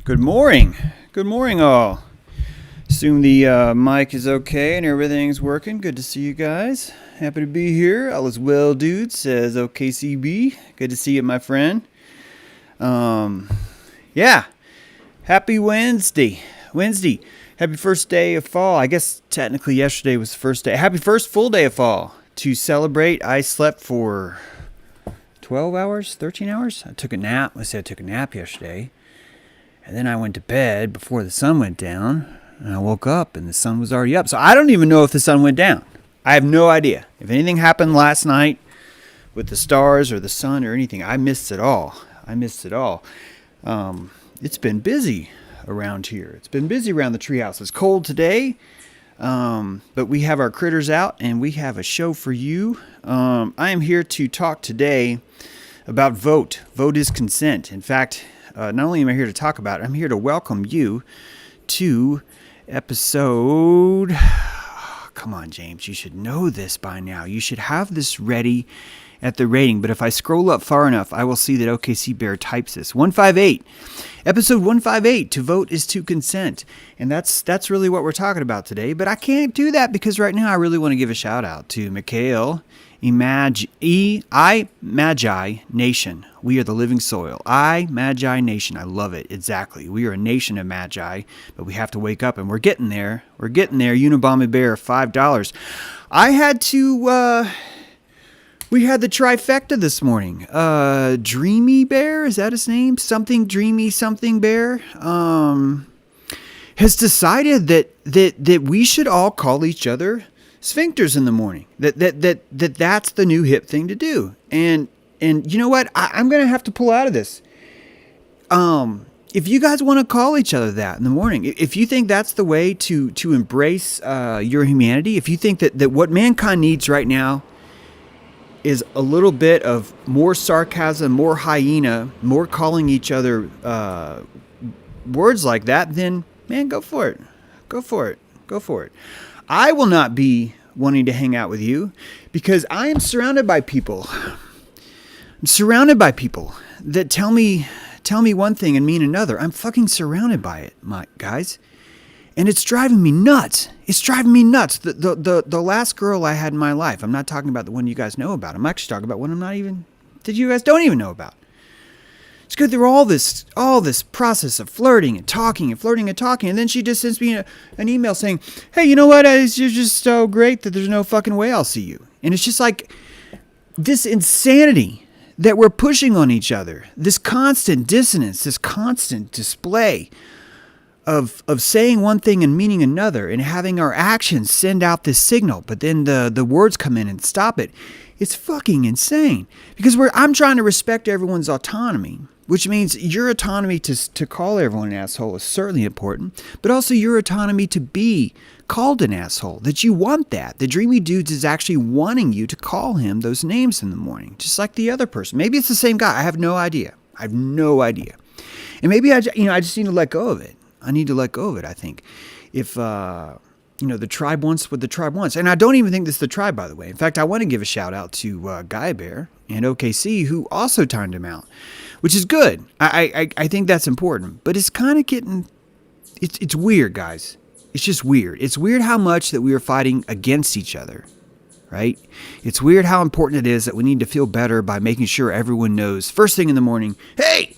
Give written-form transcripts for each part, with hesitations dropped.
Good morning. Good morning, all. Assume the mic is okay and everything's working. Good to see you guys. Happy to be here. All is well, dude, says OKCB. Good to see you, my friend. Yeah. Happy Wednesday. Happy first day of fall. I guess technically yesterday was the first day. Happy first full day of fall. To celebrate, I slept for 12 hours, 13 hours. I took a nap. I took a nap yesterday. And then I went to bed before the sun went down, and I woke up and the sun was already up. So I don't even know if the sun went down. I have no idea. If anything happened last night with the stars or the sun or anything, I missed it all. It's been busy around here. It's been busy around the treehouse. It's cold today, but we have our critters out, and we have a show for you. I am here to talk today about vote. Vote is consent. In fact, not only am I here to talk about it, I'm here to welcome you to episode... Oh, come on, James. You should know this by now. You should have this ready at the rating. But if I scroll up far enough, I will see that OKC Bear types this. 158. Episode 158. To vote is to consent. And that's really what we're talking about today. But I can't do that because right now I really want to give a shout out to Mikhail Magi Nation. We are the living soil. Magi Nation. I love it. Exactly. We are a nation of Magi, but we have to wake up, and we're getting there. Unabomber Bear, $5. I had to, we had the trifecta this morning. Dreamy Bear, is that his name? Something Dreamy Something Bear, has decided that we should all call each other sphincters in the morning. That's the new hip thing to do. And you know what? I'm going to have to pull out of this. If you guys want to call each other that in the morning, if you think that's the way to embrace your humanity, if you think that what mankind needs right now is a little bit of more sarcasm, more hyena, more calling each other words like that, then, man, go for it. I will not be wanting to hang out with you because I am surrounded by people. I'm surrounded by people that tell me one thing and mean another. I'm fucking surrounded by it, my guys. And it's driving me nuts. The last girl I had in my life, I'm not talking about the one you guys know about. I'm actually talking about one that you guys don't even know about. It's go through all this process of flirting and talking, and then she just sends me an email saying, "Hey, you know what? You're just so great that there's no fucking way I'll see you." And it's just like this insanity that we're pushing on each other, this constant dissonance, this constant display of saying one thing and meaning another, and having our actions send out this signal, but then the words come in and stop it. It's fucking insane because I'm trying to respect everyone's autonomy. Which means your autonomy to call everyone an asshole is certainly important, but also your autonomy to be called an asshole, that you want that. The Dreamy Dudes is actually wanting you to call him those names in the morning, just like the other person. Maybe it's the same guy. I have no idea. And maybe I just need to let go of it. I think. If, the tribe wants what the tribe wants. And I don't even think this is the tribe, by the way. In fact, I want to give a shout out to Guy Bear and OKC, who also timed him out, which is good. I think that's important. But it's kind of getting... It's weird, guys. It's just weird. It's weird how much that we are fighting against each other, right? It's weird how important it is that we need to feel better by making sure everyone knows first thing in the morning, hey,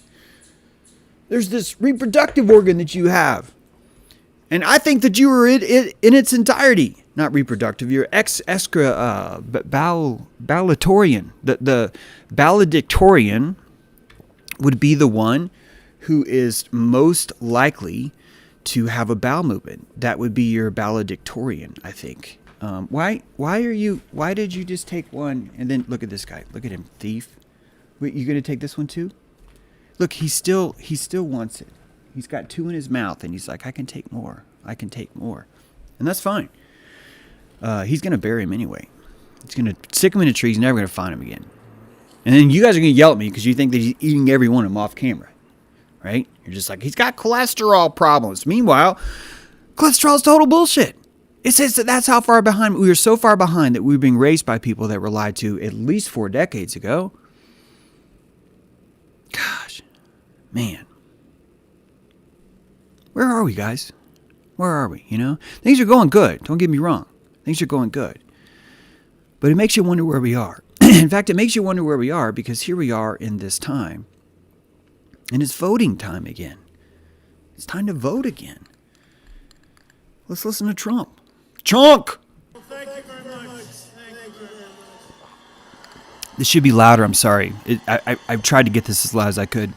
there's this reproductive organ that you have. And I think that you are in its entirety. Not reproductive. You're valedictorian. The valedictorian would be the one who is most likely to have a bowel movement. That would be your valedictorian, I think. Why did you just take one and then look at this guy? Look at him, thief. Wait, you gonna take this one too? Look, he still wants it. He's got two in his mouth, and he's like, I can take more. And that's fine. He's going to bury him anyway. He's going to stick him in a tree. He's never going to find him again. And then you guys are going to yell at me because you think that he's eating every one of them off camera. Right? You're just like, he's got cholesterol problems. Meanwhile, cholesterol is total bullshit. It says that that's how far behind. We are so far behind that we were being raised by people that were lied to at least 4 decades ago. Gosh. Man. Where are we, guys? Where are we? Things are going good. Don't get me wrong. Things are going good. But it makes you wonder where we are. In fact, it makes you wonder where we are because here we are in this time. And it's voting time again. It's time to vote again. Let's listen to Trump. Chunk! Thank you very much. This should be louder. I'm sorry. I've tried to get this as loud as I could.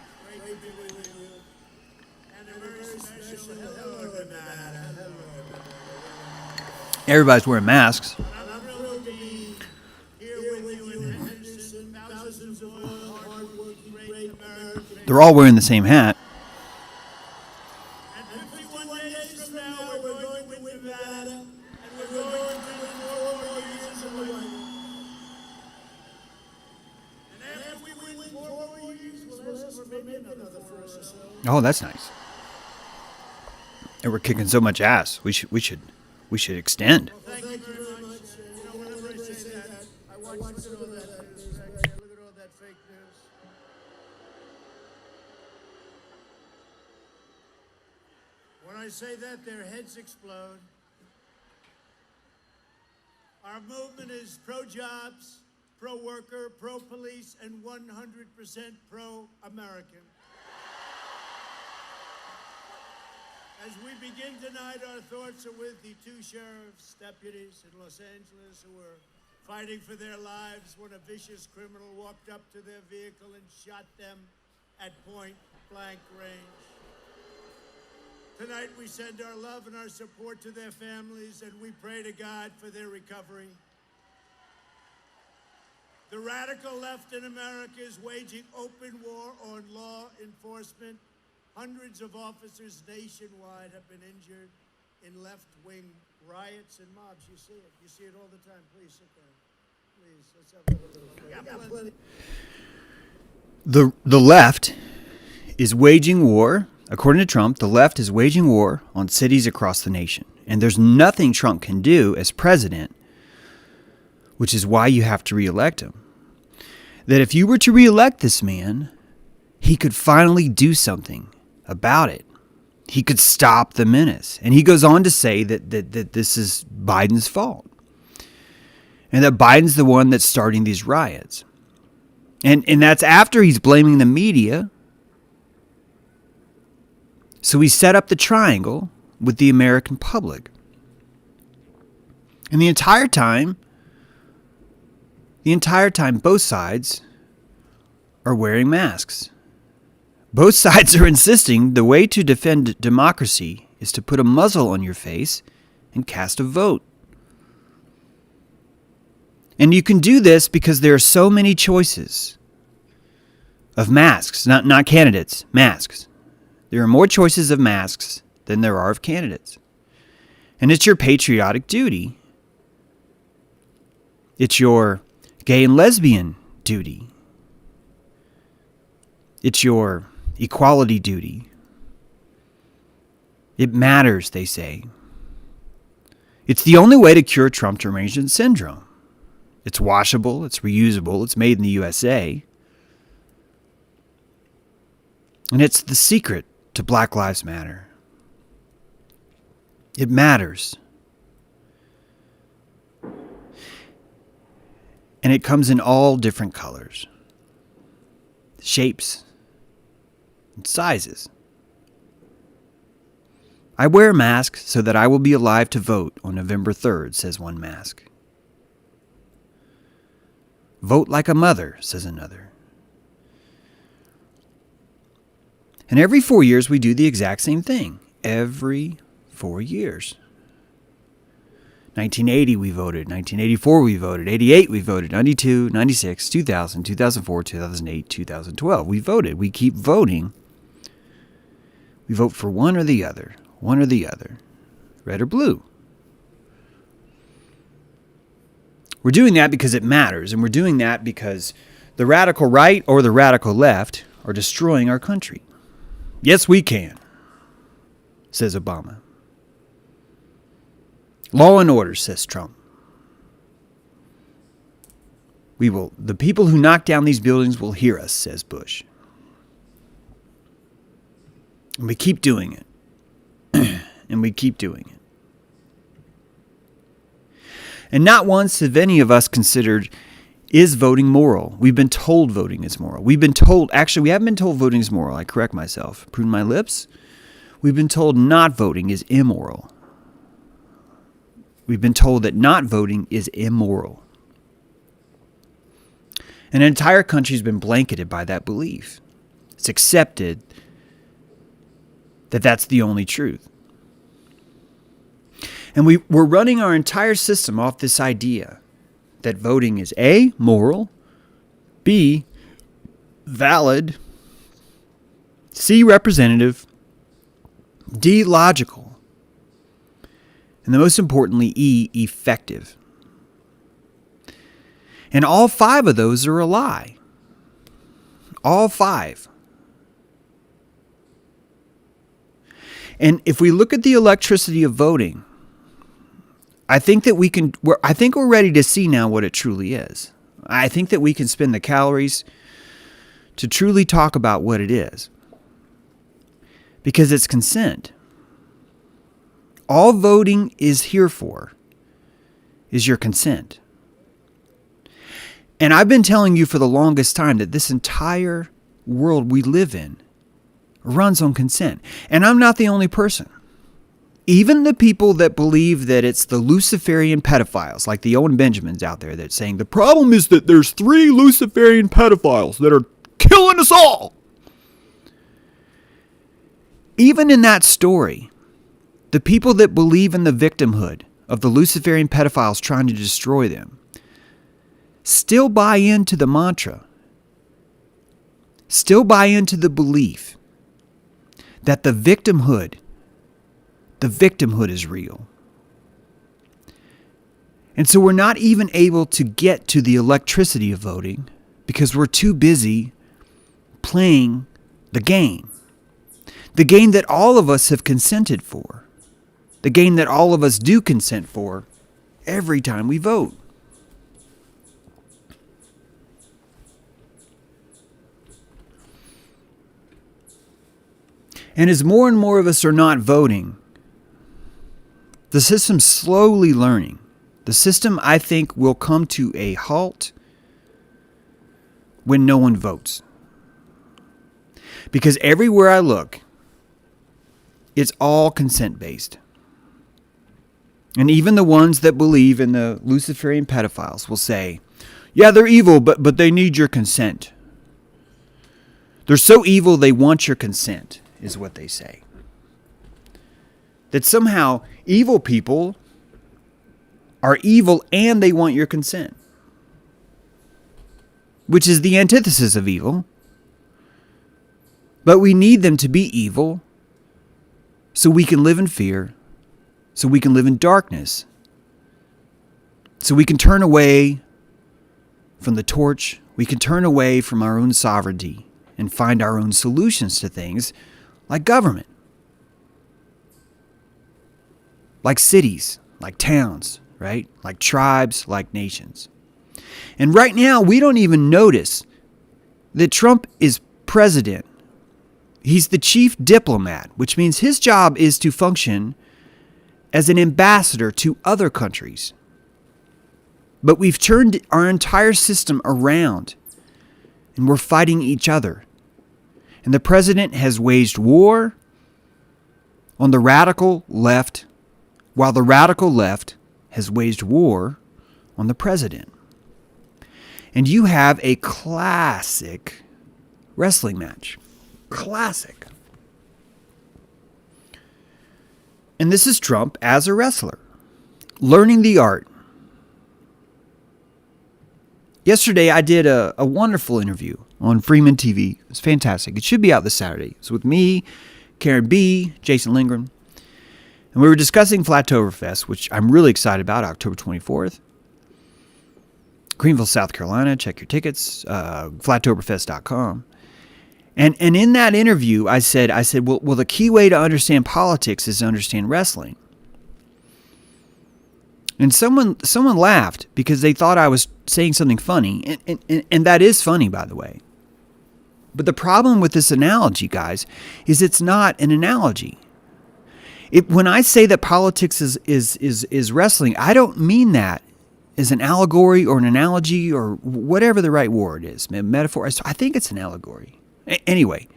Everybody's wearing masks. They're all wearing the same hat. Oh, that's nice. And we're kicking so much ass. We should extend. Well, thank you very much. Whenever I say that, I watch look at all that fake news. When I say that, their heads explode. Our movement is pro-jobs, pro-worker, pro-police, and 100% pro-American. As we begin tonight, our thoughts are with the two sheriff's deputies in Los Angeles who were fighting for their lives when a vicious criminal walked up to their vehicle and shot them at point-blank range. Tonight, we send our love and our support to their families, and we pray to God for their recovery. The radical left in America is waging open war on law enforcement. Hundreds of officers nationwide have been injured in left-wing riots and mobs. You see it. You see it all the time. Please sit down. Please, let's have a little. The left is waging war. According to Trump, the left is waging war on cities across the nation. And there's nothing Trump can do as president, which is why you have to reelect him. That if you were to reelect this man, he could finally do something about it. He could stop the menace. And he goes on to say that this is Biden's fault. And that Biden's the one that's starting these riots. And that's after he's blaming the media. So he set up the triangle with the American public. And the entire time, both sides are wearing masks. Both sides are insisting the way to defend democracy is to put a muzzle on your face and cast a vote. And you can do this because there are so many choices of masks, not candidates, masks. There are more choices of masks than there are of candidates. And it's your patriotic duty. It's your gay and lesbian duty. It's your equality duty. It matters, they say. It's the only way to cure Trump derangement syndrome. It's washable, it's reusable, it's made in the USA. And it's the secret to Black Lives Matter. It matters. And it comes in all different colors, shapes, and sizes. I wear a mask so that I will be alive to vote on November 3rd, says one mask. Vote like a mother, says another. And every 4 years we do the exact same thing. Every 4 years. 1980 we voted, 1984 we voted, 88 we voted, 92, 96, 2000, 2004, 2008, 2012. We voted. We keep voting. We vote for one or the other, red or blue. We're doing that because it matters, and we're doing that because the radical right or the radical left are destroying our country. Yes, we can, says Obama. Law and order, says Trump. The people who knock down these buildings will hear us, says Bush. And we keep doing it. and we keep doing it. And not once have any of us considered, is voting moral? We've been told voting is moral. We haven't been told voting is moral. I correct myself. Prune my lips. We've been told not voting is immoral. We've been told that not voting is immoral. And an entire country's been blanketed by that belief. It's accepted that that's the only truth. And we're running our entire system off this idea that voting is A, moral, B, valid, C, representative, D, logical, and the most importantly, E, effective. And all 5 of those are a lie. All 5. And if we look at the electricity of voting, I think that we're ready to see now what it truly is. I think that we can spend the calories to truly talk about what it is. Because it's consent. All voting is here for is your consent. And I've been telling you for the longest time that this entire world we live in runs on consent. And I'm not the only person. Even the people that believe that it's the Luciferian pedophiles, like the Owen Benjamins out there, that's saying the problem is that there's 3 Luciferian pedophiles that are killing us all. Even in that story, the people that believe in the victimhood of the Luciferian pedophiles trying to destroy them still buy into the mantra, still buy into the belief that the victimhood is real. And so we're not even able to get to the electricity of voting because we're too busy playing the game. The game that all of us have consented for. The game that all of us do consent for every time we vote. And as more and more of us are not voting, the system's slowly learning. The system, I think, will come to a halt when no one votes. Because everywhere I look, it's all consent-based. And even the ones that believe in the Luciferian pedophiles will say, yeah, they're evil, but they need your consent. They're so evil they want your consent, is what they say. That somehow evil people are evil and they want your consent. Which is the antithesis of evil. But we need them to be evil so we can live in fear, so we can live in darkness, so we can turn away from the torch, we can turn away from our own sovereignty and find our own solutions to things like government, like cities, like towns, right? Like tribes, like nations. And right now, we don't even notice that Trump is president. He's the chief diplomat, which means his job is to function as an ambassador to other countries. But we've turned our entire system around and we're fighting each other. And the president has waged war on the radical left, while the radical left has waged war on the president. And you have a classic wrestling match. Classic. And this is Trump as a wrestler, learning the art. Yesterday, I did a wonderful interview on Freeman TV. It was fantastic. It should be out this Saturday. It's with me, Karen B., Jason Lindgren. And we were discussing Flattoberfest, which I'm really excited about, October 24th. Greenville, South Carolina. Check your tickets, flattoberfest.com. And in that interview, I said, well, the key way to understand politics is to understand wrestling. And someone laughed because they thought I was saying something funny. And that is funny, by the way. But the problem with this analogy, guys, is it's not an analogy. When I say that politics is wrestling, I don't mean that as an allegory or an analogy or whatever the right word is, metaphor. I think it's an allegory. Anyway,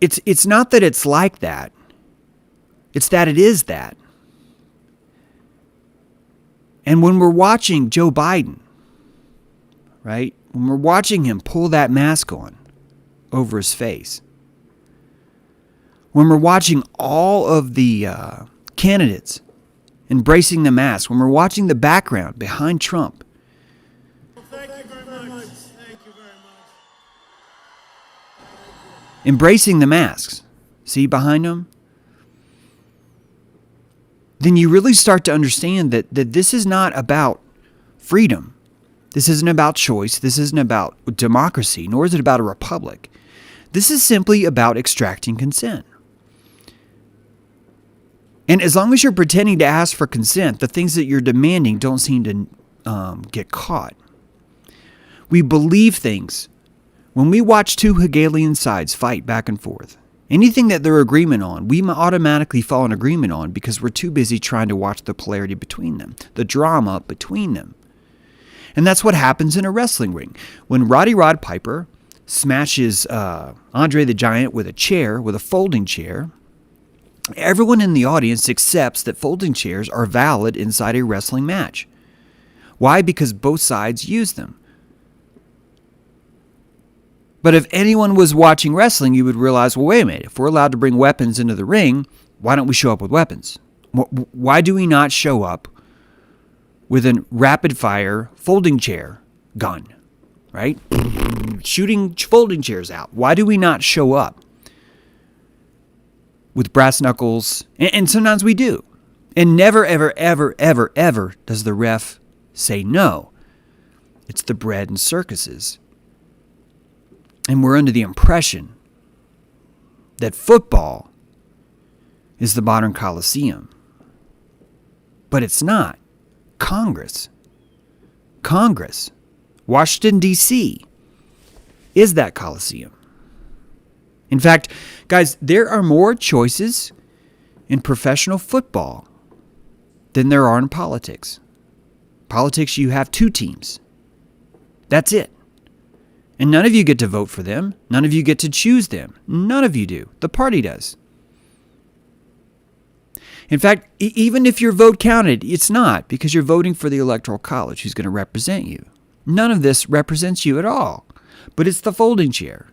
it's not that it's like that. It's that it is that. And when we're watching Joe Biden, right? When we're watching him pull that mask on over his face, when we're watching all of the candidates embracing the mask, when we're watching the background behind Trump. Thank you very much. Thank you very much. Embracing the masks, see behind them? Then you really start to understand that this is not about freedom. This isn't about choice. This isn't about democracy, nor is it about a republic. This is simply about extracting consent. And as long as you're pretending to ask for consent, the things that you're demanding don't seem to get caught. We believe things. When we watch two Hegelian sides fight back and forth, anything that they're agreement on, we automatically fall in agreement on because we're too busy trying to watch the polarity between them, the drama between them. And that's what happens in a wrestling ring. When Roddy Rod Piper smashes Andre the Giant with a folding chair, everyone in the audience accepts that folding chairs are valid inside a wrestling match. Why? Because both sides use them. But if anyone was watching wrestling, you would realize, well, wait a minute. If we're allowed to bring weapons into the ring, why don't we show up with weapons? Why do we not show up with a rapid-fire folding chair gun, right? Shooting folding chairs out. Why do we not show up with brass knuckles? And sometimes we do. And never, ever, ever, ever, ever does the ref say no. It's the bread and circuses. And we're under the impression that football is the modern Coliseum. But it's not. Congress, Washington, D.C. is that Coliseum. In fact, guys, there are more choices in professional football than there are in politics. Politics, you have two teams. That's it. And none of you get to vote for them. None of you get to choose them. None of you do. The party does. In fact, even if your vote counted, it's not, because you're voting for the Electoral College who's going to represent you. None of this represents you at all. But it's the folding chair.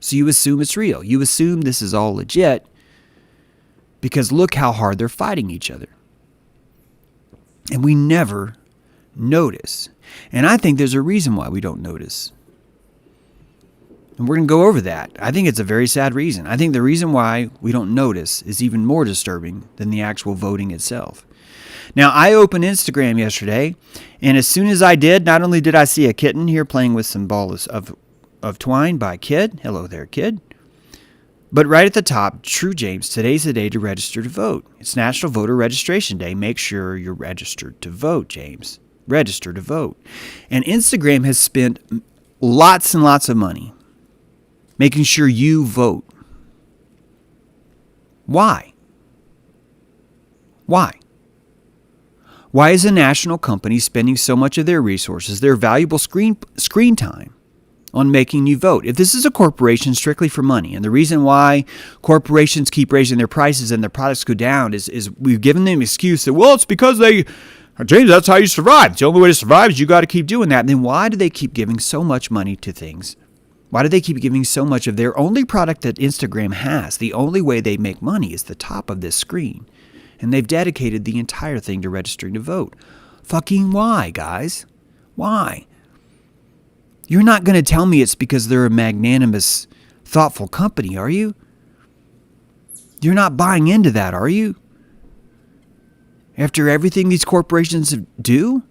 So you assume it's real. You assume this is all legit because look how hard they're fighting each other. And we never notice. And I think there's a reason why we don't notice. And we're going to go over that. I think it's a very sad reason. I think the reason why we don't notice is even more disturbing than the actual voting itself. Now, I opened Instagram yesterday, and as soon as I did, not only did I see a kitten here playing with some balls of twine by a kid. Hello there, kid. But right at the top, True James, today's the day to register to vote. It's National Voter Registration Day. Make sure you're registered to vote, James. Register to vote. And Instagram has spent lots and lots of money making sure you vote. Why? Why? Why is a national company spending so much of their resources, their valuable screen time, on making you vote? If this is a corporation strictly for money, and the reason why corporations keep raising their prices and their products go down is we've given them an excuse that, well, it's because James, that's how you survive. It's the only way to survive is you got to keep doing that. And then why do they keep giving so much money to things? Why do they keep giving so much of their only product that Instagram has? The only way they make money is the top of this screen. And they've dedicated the entire thing to registering to vote. Fucking why, guys? Why? You're not going to tell me it's because they're a magnanimous, thoughtful company, are you? You're not buying into that, are you? After everything these corporations do?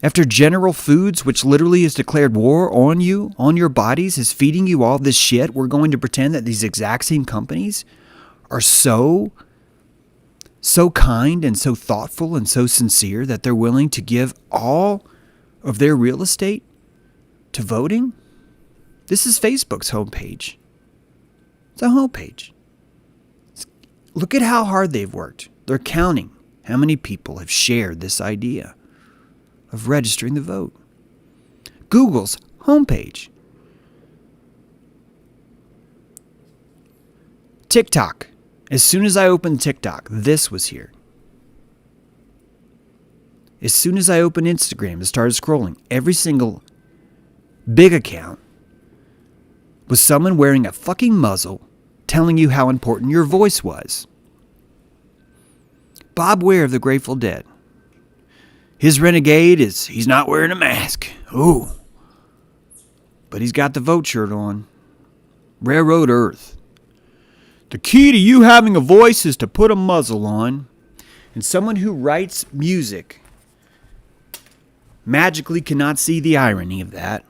After General Foods, which literally has declared war on you, on your bodies, is feeding you all this shit, we're going to pretend that these exact same companies are so kind and so thoughtful and so sincere that they're willing to give all of their real estate to voting? This is Facebook's homepage. It's a homepage. Look at how hard they've worked. They're counting how many people have shared this idea of registering the vote. Google's homepage. TikTok. As soon as I opened TikTok, this was here. As soon as I opened Instagram and started scrolling, every single big account was someone wearing a fucking muzzle telling you how important your voice was. Bob Ware of the Grateful Dead. His renegade is he's not wearing a mask. Ooh. But he's got the vote shirt on. Railroad Earth. The key to you having a voice is to put a muzzle on. And someone who writes music magically cannot see the irony of that.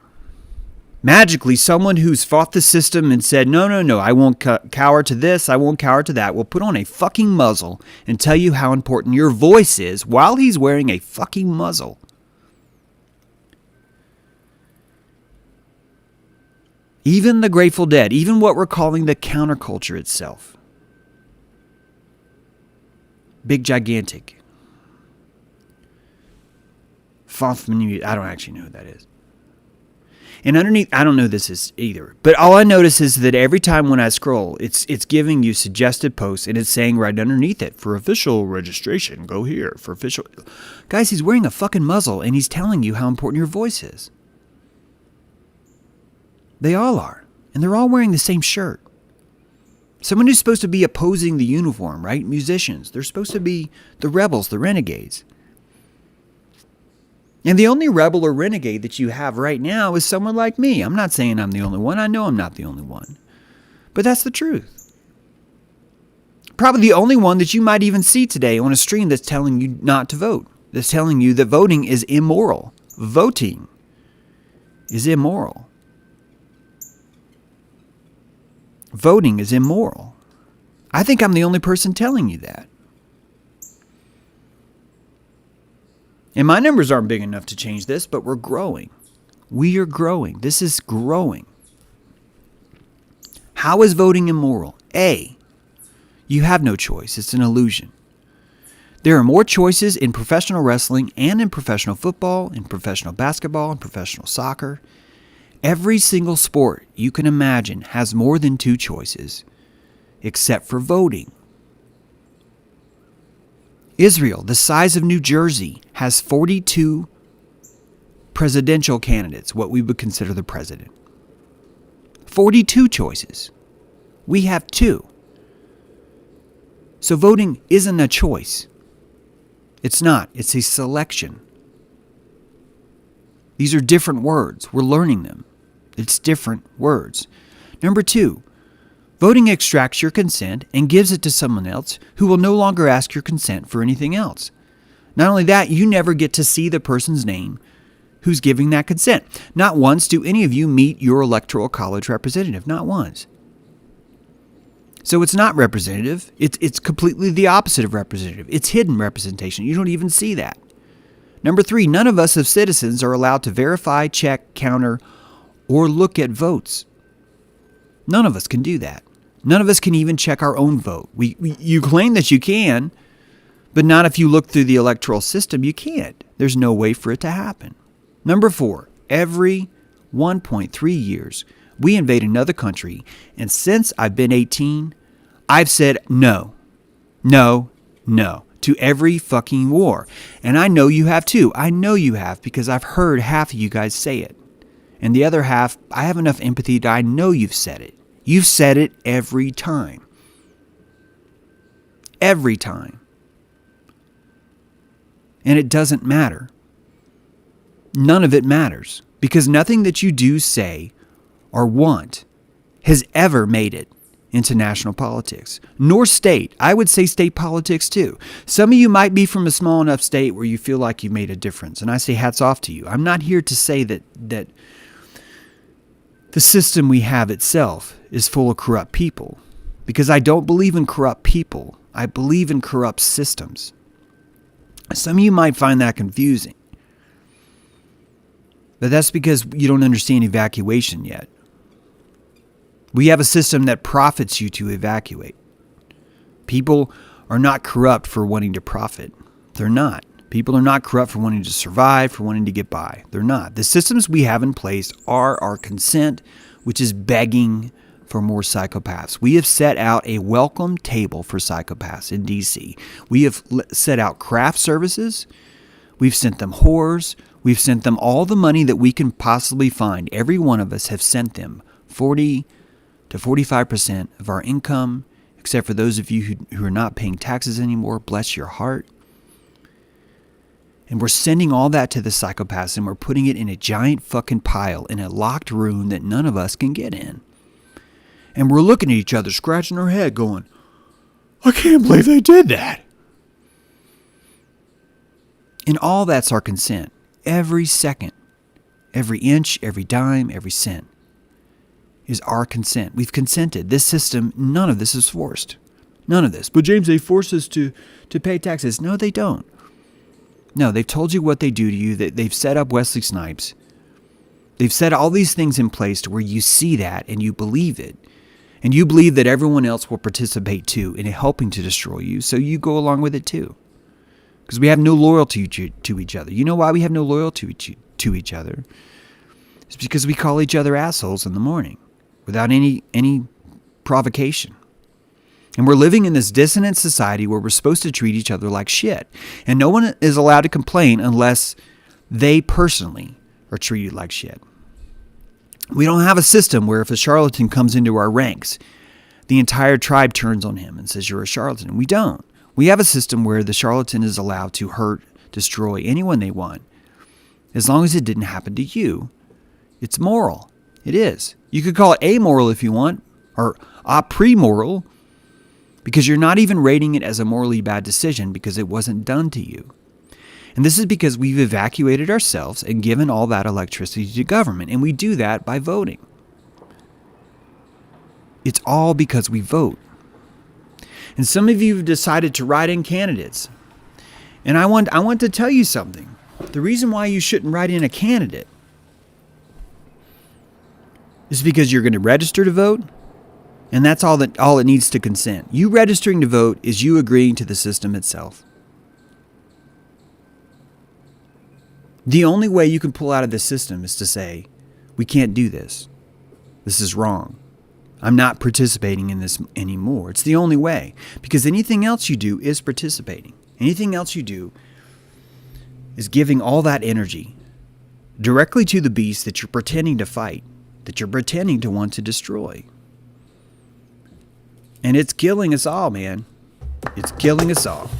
Magically, someone who's fought the system and said, no, I won't cower to this, I won't cower to that, will put on a fucking muzzle and tell you how important your voice is while he's wearing a fucking muzzle. Even the Grateful Dead, even what we're calling the counterculture itself. Big, gigantic. I don't actually know who that is. And underneath, I don't know who this is either. But all I notice is that every time when I scroll, it's giving you suggested posts, and it's saying right underneath it, for official registration, go here. For official... Guys, he's wearing a fucking muzzle, and he's telling you how important your voice is. They all are. And they're all wearing the same shirt. Someone who's supposed to be opposing the uniform, right? Musicians. They're supposed to be the rebels, the renegades. And the only rebel or renegade that you have right now is someone like me. I'm not saying I'm the only one. I know I'm not the only one. But that's the truth. Probably the only one that you might even see today on a stream that's telling you not to vote. That's telling you that voting is immoral. Voting is immoral. Voting is immoral. I think I'm the only person telling you that. And my numbers aren't big enough to change this, but we're growing. We are growing. This is growing. How is voting immoral? A, you have no choice. It's an illusion. There are more choices in professional wrestling and in professional football, in professional basketball, and professional soccer. Every single sport you can imagine has more than 2 choices, except for voting. Israel, the size of New Jersey, has 42 presidential candidates, what we would consider the president. 42 choices. We have 2. So voting isn't a choice. It's not. It's a selection. These are different words. We're learning them. It's different words. Number 2, voting extracts your consent and gives it to someone else who will no longer ask your consent for anything else. Not only that, you never get to see the person's name who's giving that consent. Not once do any of you meet your electoral college representative. Not once. So it's not representative. It's completely the opposite of representative. It's hidden representation. You don't even see that. Number 3, none of us as citizens are allowed to verify, check, counter, or look at votes. None of us can do that. None of us can even check our own vote. You claim that you can, but not if you look through the electoral system. You can't. There's no way for it to happen. Number 4, every 1.3 years, we invade another country, and since I've been 18, I've said no, no, no to every fucking war. And I know you have too. I know you have because I've heard half of you guys say it. And the other half, I have enough empathy that I know you've said it. You've said it every time. Every time. And it doesn't matter. None of it matters. Because nothing that you do, say, or want has ever made it into national politics. Nor state. I would say state politics too. Some of you might be from a small enough state where you feel like you made a difference. And I say hats off to you. I'm not here to say that the system we have itself is full of corrupt people. Because I don't believe in corrupt people. I believe in corrupt systems. Some of you might find that confusing. But that's because you don't understand evacuation yet. We have a system that profits you to evacuate. People are not corrupt for wanting to profit. They're not. People are not corrupt for wanting to survive, for wanting to get by. They're not. The systems we have in place are our consent, which is begging for more psychopaths. We have set out a welcome table for psychopaths in D.C. We have set out craft services. We've sent them whores. We've sent them all the money that we can possibly find. Every one of us have sent them 40 to 45% of our income, except for those of you who are not paying taxes anymore. Bless your heart. And we're sending all that to the psychopaths, and we're putting it in a giant fucking pile in a locked room that none of us can get in. And we're looking at each other, scratching our head, going, I can't believe they did that. And all that's our consent. Every second, every inch, every dime, every cent is our consent. We've consented. This system, none of this is forced. None of this. But James, they force us to pay taxes. No, they don't. No, they've told you what they do to you. They've set up Wesley Snipes. They've set all these things in place to where you see that and you believe it. And you believe that everyone else will participate too in helping to destroy you. So you go along with it too. Because we have no loyalty to each other. You know why we have no loyalty to each other? It's because we call each other assholes in the morning without any provocation. And we're living in this dissonant society where we're supposed to treat each other like shit. And no one is allowed to complain unless they personally are treated like shit. We don't have a system where if a charlatan comes into our ranks, the entire tribe turns on him and says, you're a charlatan. We don't. We have a system where the charlatan is allowed to hurt, destroy anyone they want. As long as it didn't happen to you, it's moral. It is. You could call it amoral if you want, or premoral, because you're not even rating it as a morally bad decision because it wasn't done to you. And this is because we've evacuated ourselves and given all that electricity to government. And we do that by voting. It's all because we vote. And some of you have decided to write in candidates. And I want to tell you something. The reason why you shouldn't write in a candidate is because you're going to register to vote. And that's all it needs to consent. You registering to vote is you agreeing to the system itself. The only way you can pull out of this system is to say, we can't do this. This is wrong. I'm not participating in this anymore. It's the only way. Because anything else you do is participating. Anything else you do is giving all that energy directly to the beast that you're pretending to fight, that you're pretending to want to destroy. And it's killing us all, man. It's killing us all.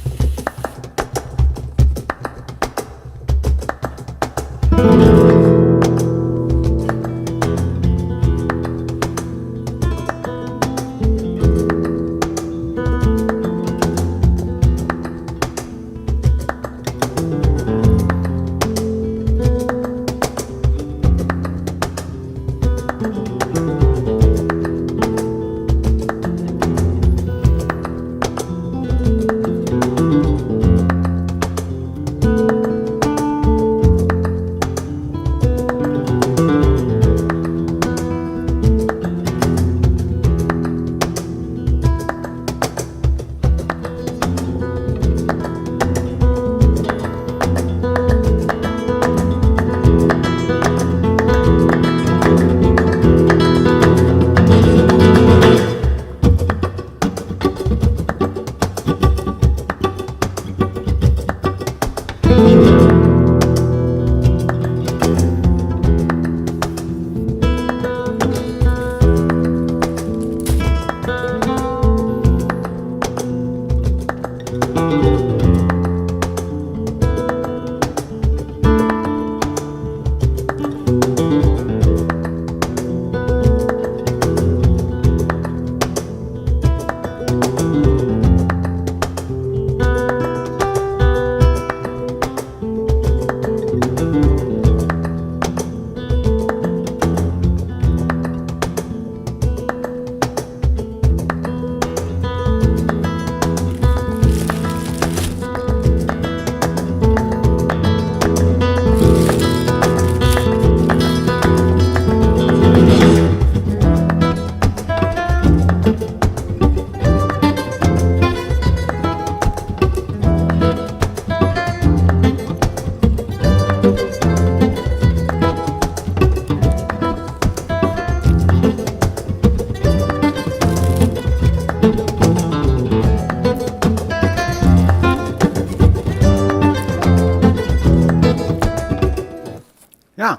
Yeah.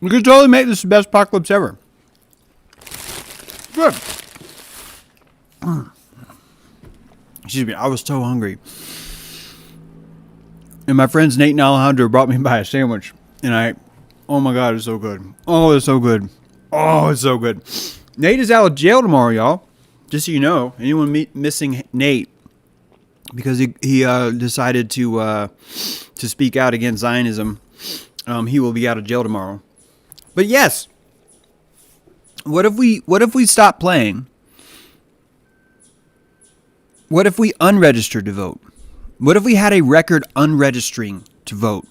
We could totally make this the best apocalypse ever. Good. Excuse me, I was so hungry. And my friends Nate and Alejandro brought me by a sandwich. And oh my God, it's so good. Oh, it's so good. Oh, it's so good. Nate is out of jail tomorrow, y'all. Just so you know, anyone missing Nate, because he decided to speak out against Zionism, he will be out of jail tomorrow. But yes, what if we stop playing? What if we unregistered to vote? What if we had a record unregistering to vote?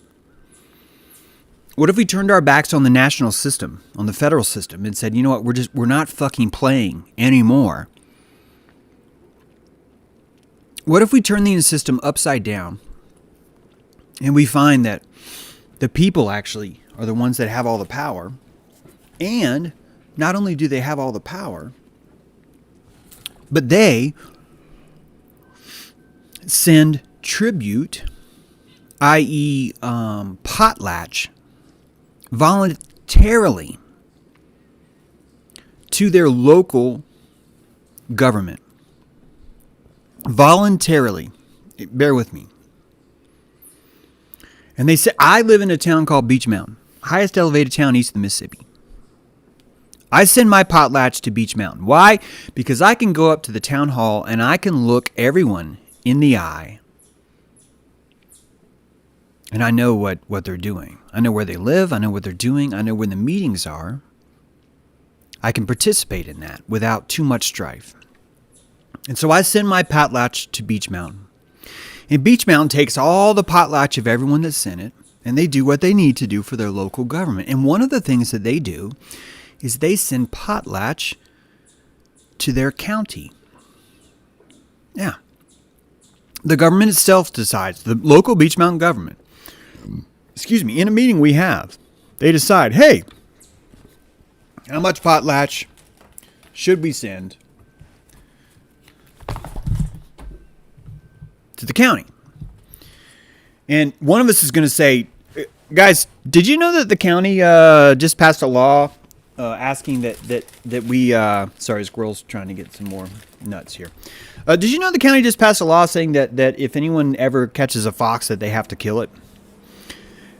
What if we turned our backs on the national system, on the federal system, and said, you know what, we're not fucking playing anymore? What if we turn the system upside down and we find that the people actually are the ones that have all the power, and not only do they have all the power, but they send tribute, i.e. potlatch, voluntarily to their local government. Voluntarily. Bear with me. And they say, I live in a town called Beach Mountain, highest elevated town east of the Mississippi. I send my potlatch to Beach Mountain. Why? Because I can go up to the town hall and I can look everyone in the eye. And I know what they're doing. I know where they live. I know what they're doing. I know when the meetings are. I can participate in that without too much strife. And so I send my potlatch to Beach Mountain. And Beach Mountain takes all the potlatch of everyone that's in it, and they do what they need to do for their local government. And one of the things that they do is they send potlatch to their county. Yeah. The government itself decides, the local Beach Mountain government, in a meeting we have, they decide, hey, how much potlatch should we send to the county? And one of us is going to say, guys, did you know that the county just passed a law asking that we sorry, squirrel's trying to get some more nuts here. Did you know the county just passed a law saying that if anyone ever catches a fox that they have to kill it?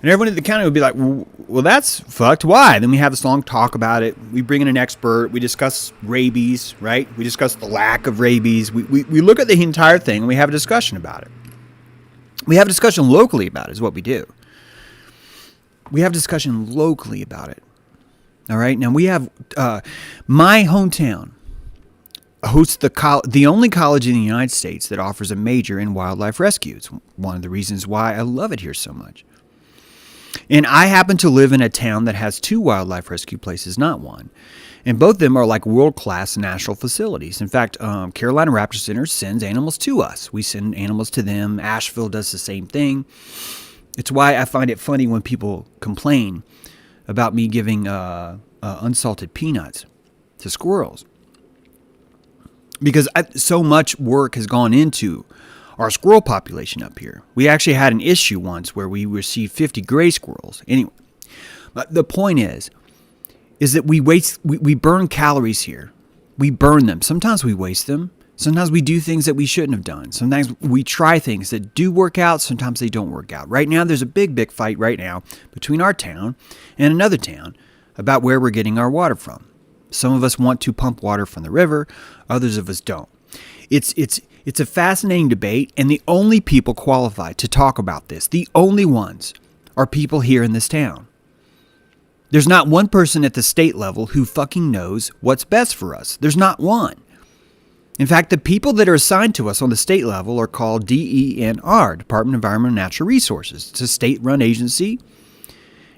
And everyone at the county would be like, well, that's fucked. Why? Then we have this long talk about it. We bring in an expert. We discuss rabies, right? We discuss the lack of rabies. We look at the entire thing and we have a discussion about it. We have a discussion locally about it is what we do. We have discussion locally about it. All right. Now we have my hometown hosts the only college in the United States that offers a major in wildlife rescue. It's one of the reasons why I love it here so much. And I happen to live in a town that has 2 wildlife rescue places, not one. And both of them are like world-class national facilities. In fact, Carolina Raptor Center sends animals to us. We send animals to them. Asheville does the same thing. It's why I find it funny when people complain about me giving unsalted peanuts to squirrels. Because so much work has gone into our squirrel population up here. We actually had an issue once where we received 50 gray squirrels. Anyway, but the point is that we burn calories here. We burn them. Sometimes we waste them. Sometimes we do things that we shouldn't have done. Sometimes we try things that do work out. Sometimes they don't work out. Right now, there's a big fight right now between our town and another town about where we're getting our water from. Some of us want to pump water from the river. Others of us don't. It's a fascinating debate, and the only people qualified to talk about this, the only ones, are people here in this town. There's not one person at the state level who fucking knows what's best for us. There's not one. In fact, the people that are assigned to us on the state level are called DENR, Department of Environment and Natural Resources. It's a state-run agency,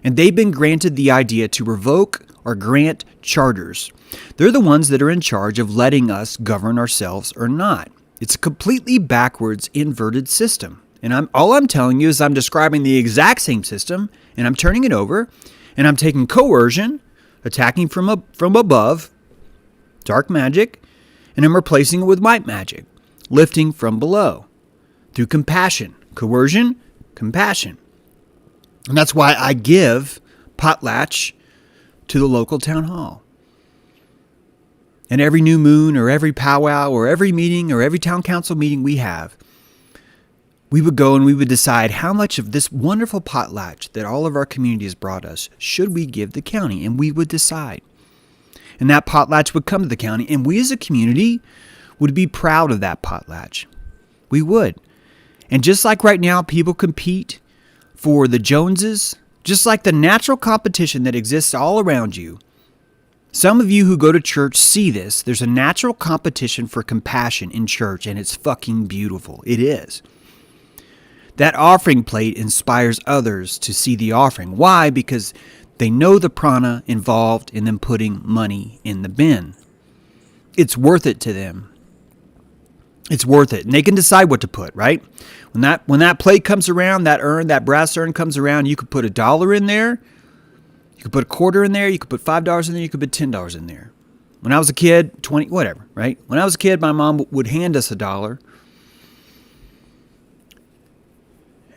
and they've been granted the idea to revoke or grant charters. They're the ones that are in charge of letting us govern ourselves or not. It's a completely backwards, inverted system. And all I'm telling you is I'm describing the exact same system, and I'm turning it over, and I'm taking coercion, attacking from above, dark magic, and I'm replacing it with white magic, lifting from below. through compassion. Coercion, compassion. And that's why I give potlatch to the local town hall. And every new moon or every powwow or every meeting or every town council meeting we have, we would go and we would decide how much of this wonderful potlatch that all of our community has brought us should we give the county, and we would decide. And that potlatch would come to the county, and we as a community would be proud of that potlatch. We would. And just like right now, people compete for the Joneses, just like the natural competition that exists all around you. Some of you who go to church see this. There's a natural competition for compassion in church, and it's fucking beautiful. It is. That offering plate inspires others to see the offering. Why? Because they know the prana involved in them putting money in the bin. It's worth it to them. It's worth it. And they can decide what to put, right? When that plate comes around, that brass urn comes around, you could put $1 in there. You could put $0.25 in there. You could put $5 in there. You could put $10 in there. When I was a kid, 20, whatever, right? When I was a kid, my mom would hand us $1.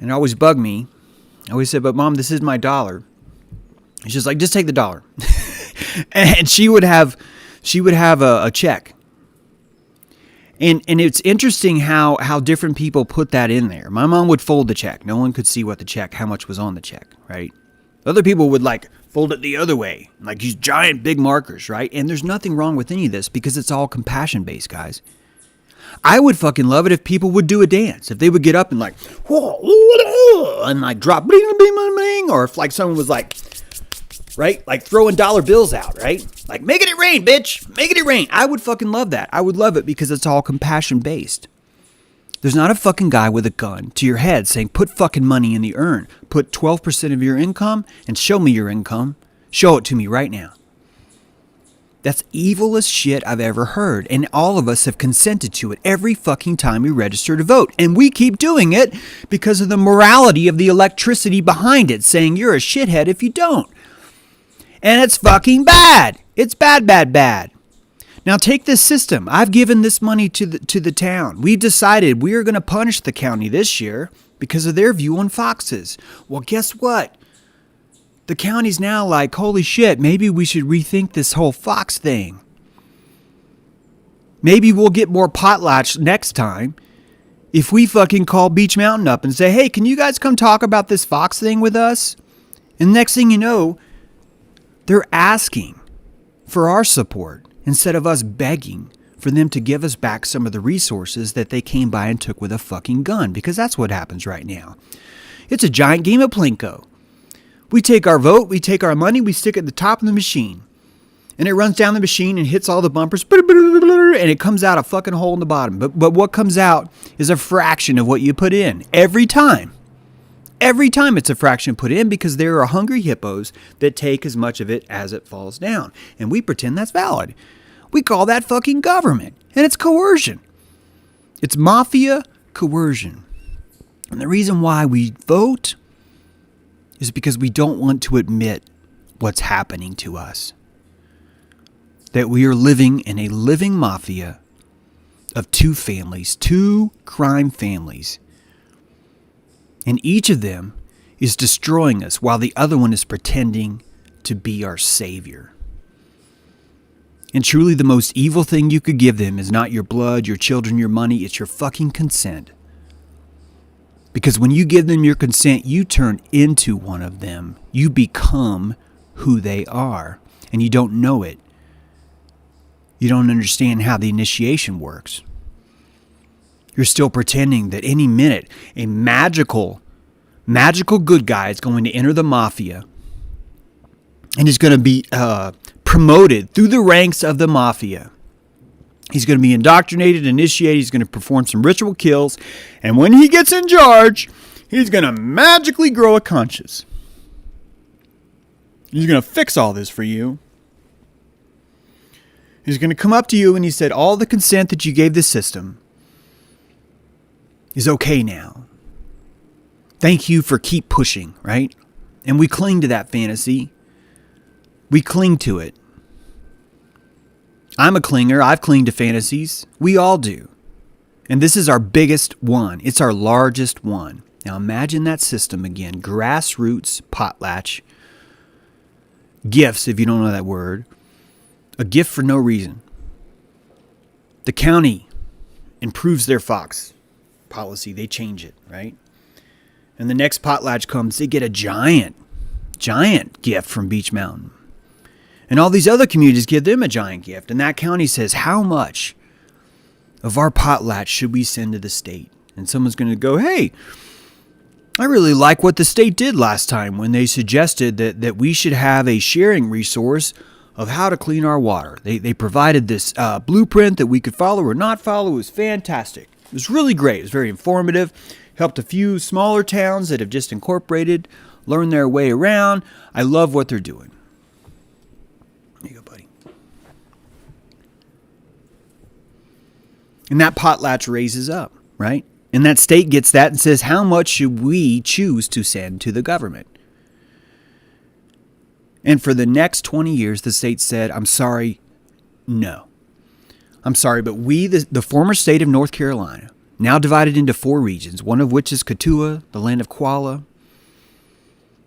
And it always bugged me. I always said, but Mom, this is my $1. She's just like, just take the $1. And she would have a check. And it's interesting how different people put that in there. My mom would fold the check. No one could see how much was on the check, right? Other people would fold it the other way, like these giant big markers, right? And there's nothing wrong with any of this because it's all compassion based, guys. I would fucking love it if people would do a dance. If they would get up and whoa, and drop bling, bling, bling, bling, or if someone was right, throwing dollar bills out, right? Making it rain, bitch, making it rain. I would fucking love that. I would love it because it's all compassion based. There's not a fucking guy with a gun to your head saying, put fucking money in the urn. Put 12% of your income and show me your income. Show it to me right now. That's evil as shit I've ever heard. And all of us have consented to it every fucking time we register to vote. And we keep doing it because of the morality of the electricity behind it, saying you're a shithead if you don't. And it's fucking bad. It's bad, bad, bad. Now take this system. I've given this money to the town. We've decided we are going to punish the county this year because of their view on foxes. Well, guess what? The county's now like, holy shit, maybe we should rethink this whole fox thing. Maybe we'll get more potlatch next time if we fucking call Beach Mountain up and say, hey, can you guys come talk about this fox thing with us? And next thing you know, they're asking for our support instead of us begging for them to give us back some of the resources that they came by and took with a fucking gun, because that's what happens right now. It's a giant game of Plinko. We take our vote, we take our money, we stick it at the top of the machine. And it runs down the machine and hits all the bumpers, and it comes out a fucking hole in the bottom. But what comes out is a fraction of what you put in every time. Every time it's a fraction put in because there are hungry hippos that take as much of it as it falls down. And we pretend that's valid. We call that fucking government. And it's coercion. It's mafia coercion. And the reason why we vote is because we don't want to admit what's happening to us. That we are living in a living mafia of two families, two crime families. And each of them is destroying us while the other one is pretending to be our savior. And truly the most evil thing you could give them is not your blood, your children, your money, it's your fucking consent. Because when you give them your consent, you turn into one of them. You become who they are. And you don't know it. You don't understand how the initiation works. You're still pretending that any minute a magical good guy is going to enter the mafia and is going to be promoted through the ranks of the mafia. He's going to be indoctrinated, initiated. He's going to perform some ritual kills. And when he gets in charge, he's going to magically grow a conscience. He's going to fix all this for you. He's going to come up to you and he said, all the consent that you gave the system is okay now. Thank you for keep pushing, right? And we cling to that fantasy. We cling to it. I'm a clinger. I've clinged to fantasies. We all do. And this is our biggest one. It's our largest one. Now imagine that system again. Grassroots potlatch. Gifts, if you don't know that word. A gift for no reason. The county improves their Fox policy. They change it, right? And the next potlatch comes, they get a giant gift from Beach Mountain. And all these other communities give them a giant gift. And that county says, how much of our potlatch should we send to the state? And someone's going to go, hey, I really like what the state did last time when they suggested that we should have a sharing resource of how to clean our water. They provided this blueprint that we could follow or not follow. It was fantastic. It was really great. It was very informative. Helped a few smaller towns that have just incorporated, learn their way around. I love what they're doing. There you go, buddy. And that potlatch raises up, right? And that state gets that and says, how much should we choose to send to the government? And for the next 20 years, the state said, I'm sorry, no. I'm sorry, but we, the former state of North Carolina, now divided into 4 regions, one of which is Katua, the land of Kuala,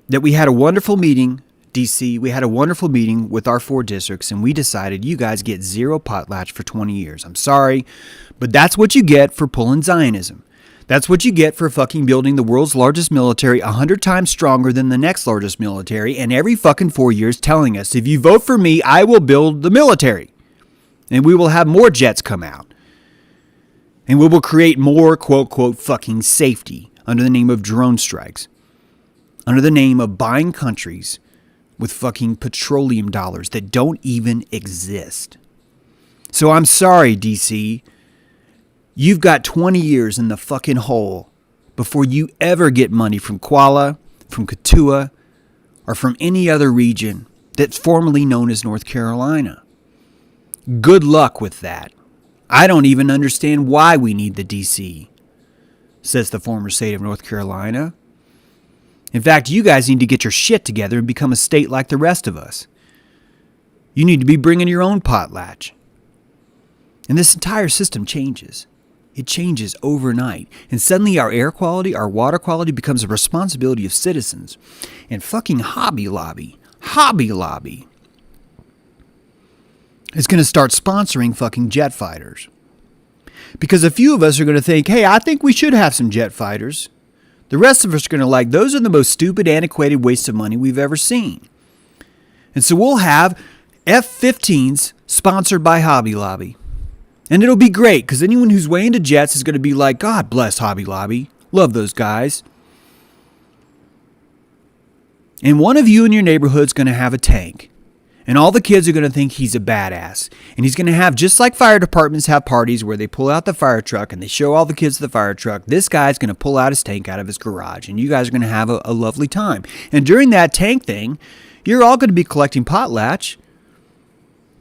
that we had a wonderful meeting, DC, we had a wonderful meeting with our 4 districts, and we decided you guys get 0 potlatch for 20 years. I'm sorry, but that's what you get for pulling Zionism. That's what you get for fucking building the world's largest military 100 times stronger than the next largest military, and every fucking 4 years telling us, if you vote for me, I will build the military. And we will have more jets come out. And we will create more, quote, quote, fucking safety under the name of drone strikes. Under the name of buying countries with fucking petroleum dollars that don't even exist. So I'm sorry, DC. You've got 20 years in the fucking hole before you ever get money from Kuala, from Katua, or from any other region that's formerly known as North Carolina. Good luck with that. I don't even understand why we need the DC, says the former state of North Carolina. In fact, you guys need to get your shit together and become a state like the rest of us. You need to be bringing your own potlatch. And this entire system changes. It changes overnight. And suddenly our air quality, our water quality becomes a responsibility of citizens. And fucking Hobby Lobby is going to start sponsoring fucking jet fighters. Because a few of us are going to think, hey, I think we should have some jet fighters. The rest of us are going to like, those are the most stupid, antiquated waste of money we've ever seen. And so we'll have F-15s sponsored by Hobby Lobby. And it'll be great, because anyone who's way into jets is going to be like, God bless Hobby Lobby. Love those guys. And one of you in your neighborhood's going to have a tank. And all the kids are going to think he's a badass. And he's going to have, just like fire departments have parties where they pull out the fire truck and they show all the kids the fire truck, this guy's going to pull out his tank out of his garage. And you guys are going to have a lovely time. And during that tank thing, you're all going to be collecting potlatch.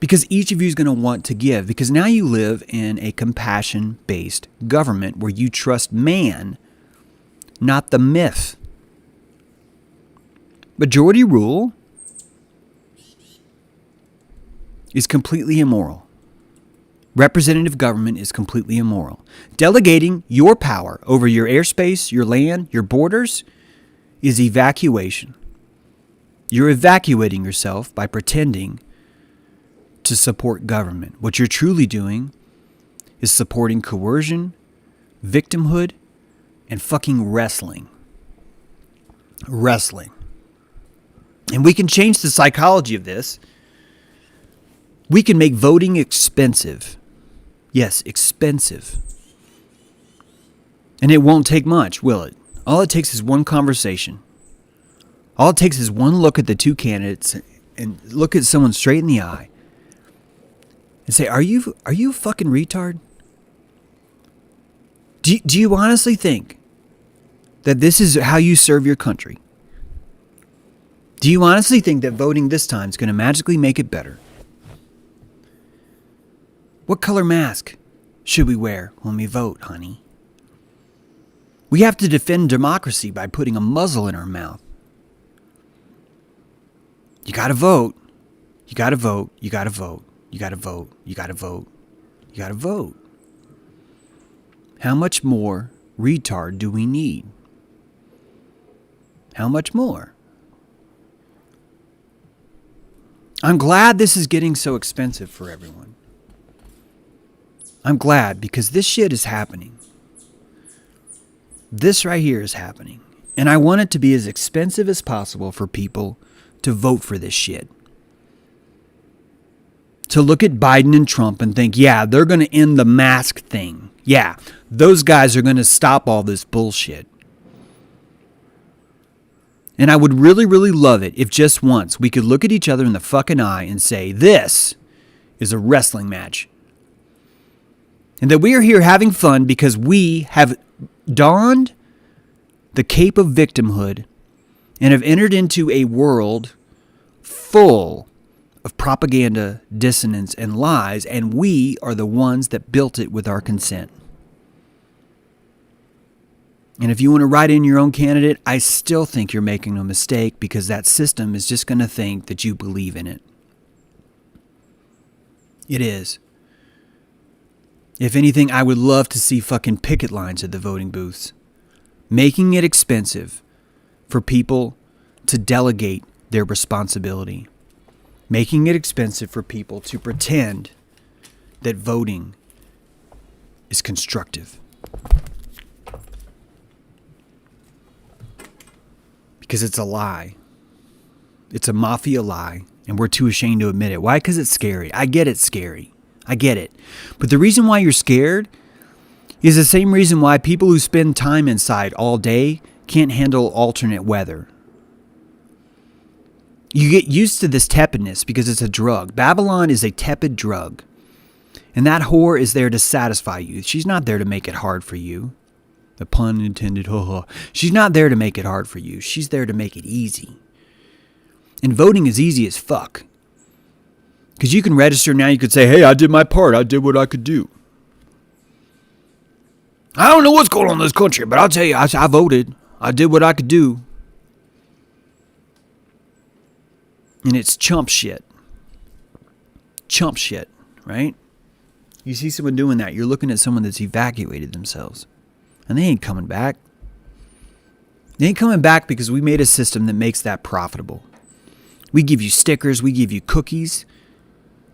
Because each of you is going to want to give. Because now you live in a compassion-based government where you trust man, not the myth. Majority rule is completely immoral. Representative government is completely immoral. Delegating your power over your airspace, your land, your borders is evacuation. You're evacuating yourself by pretending to support government. What you're truly doing is supporting coercion, victimhood, and fucking wrestling. Wrestling. And we can change the psychology of this. We can make voting expensive. Yes, expensive. And it won't take much, will it? All it takes is one conversation. All it takes is one look at the 2 candidates and look at someone straight in the eye and say, are you a fucking retard? Do you honestly think that this is how you serve your country? Do you honestly think that voting this time is going to magically make it better? What color mask should we wear when we vote, honey? We have to defend democracy by putting a muzzle in our mouth. You gotta vote. You gotta vote. You gotta vote. You gotta vote. You gotta vote. You gotta vote. How much more retard do we need? How much more? I'm glad this is getting so expensive for everyone. I'm glad, because this shit is happening. This right here is happening. And I want it to be as expensive as possible for people to vote for this shit. To look at Biden and Trump and think, yeah, they're going to end the mask thing. Yeah, those guys are going to stop all this bullshit. And I would really, really love it if just once we could look at each other in the fucking eye and say, this is a wrestling match. And that we are here having fun because we have donned the cape of victimhood and have entered into a world full of propaganda, dissonance, and lies, and we are the ones that built it with our consent. And if you want to write in your own candidate, I still think you're making a mistake, because that system is just going to think that you believe in it. It is. If anything, I would love to see fucking picket lines at the voting booths, making it expensive for people to delegate their responsibility, making it expensive for people to pretend that voting is constructive. Because it's a lie. It's a mafia lie, and we're too ashamed to admit it. Why? Because it's scary. I get it's scary. I get it. But the reason why you're scared is the same reason why people who spend time inside all day can't handle alternate weather. You get used to this tepidness because it's a drug. Babylon is a tepid drug. And that whore is there to satisfy you. She's not there to make it hard for you. The pun intended. She's not there to make it hard for you. She's there to make it easy. And voting is easy as fuck. Because you can register now. You could say, hey, I did my part. I did what I could do. I don't know what's going on in this country, but I'll tell you, I voted. I did what I could do. And it's chump shit. Chump shit, right? You see someone doing that, you're looking at someone that's evacuated themselves. And they ain't coming back. They ain't coming back because we made a system that makes that profitable. We give you stickers, we give you cookies.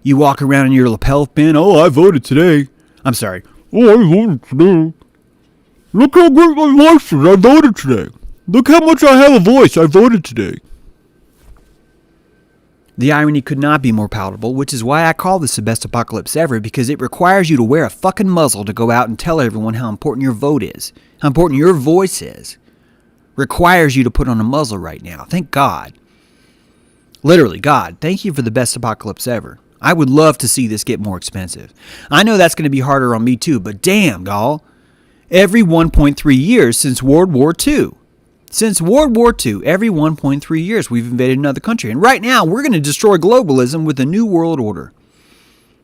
You walk around in your lapel pin, oh, I voted today. I'm sorry. Oh, I voted today. Look how great my voice is, I voted today. Look how much I have a voice, I voted today. The irony could not be more palatable, which is why I call this the best apocalypse ever, because it requires you to wear a fucking muzzle to go out and tell everyone how important your vote is, how important your voice is. Requires you to put on a muzzle right now. Thank God. Literally, God, thank you for the best apocalypse ever. I would love to see this get more expensive. I know that's going to be harder on me too, but damn, y'all. Every 1.3 years since World War II. Since World War II, every 1.3 years, we've invaded another country. And right now, we're going to destroy globalism with a new world order.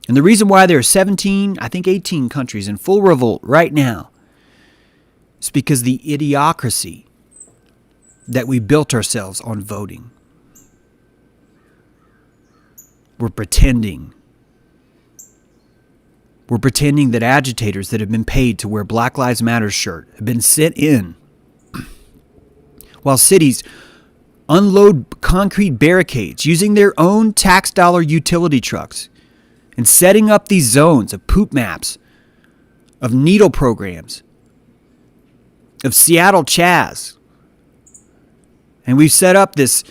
And the reason why there are 17, I think 18 countries in full revolt right now is because the idiocracy that we built ourselves on voting. We're pretending. We're pretending that agitators that have been paid to wear Black Lives Matter shirt have been sent in while cities unload concrete barricades using their own tax dollar utility trucks and setting up these zones of poop maps, of needle programs, of Seattle Chaz. And we've set up this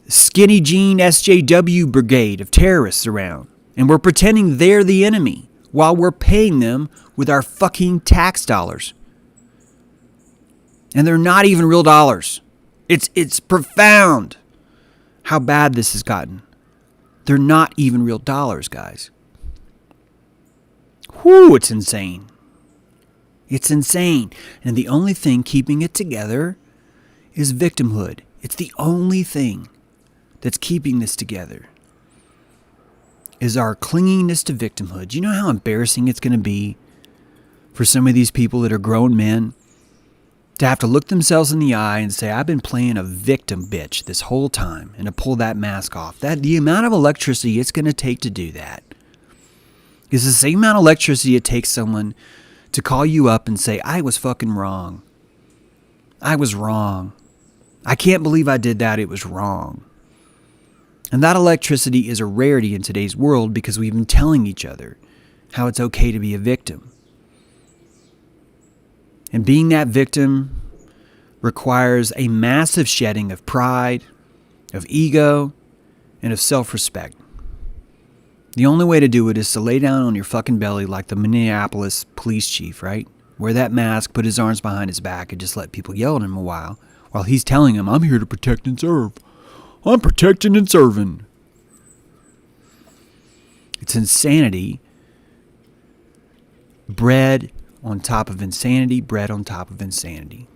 skinny jean SJW brigade of terrorists around. And we're pretending they're the enemy while we're paying them with our fucking tax dollars. And they're not even real dollars. It's profound how bad this has gotten. They're not even real dollars, guys. Whew, it's insane. It's insane. And the only thing keeping it together is victimhood. It's the only thing that's keeping this together is our clinginess to victimhood. Do you know how embarrassing it's going to be for some of these people that are grown men to have to look themselves in the eye and say, I've been playing a victim bitch this whole time, and to pull that mask off? That the amount of electricity it's going to take to do that is the same amount of electricity it takes someone to call you up and say, I was fucking wrong. I was wrong. I can't believe I did that. It was wrong. And that electricity is a rarity in today's world because we've been telling each other how it's okay to be a victim. And being that victim requires a massive shedding of pride, of ego, and of self-respect. The only way to do it is to lay down on your fucking belly like the Minneapolis police chief, right? Wear that mask, put his arms behind his back, and just let people yell at him a while he's telling him, I'm here to protect and serve. I'm protecting and serving. It's insanity. Bread on top of insanity, bread on top of insanity.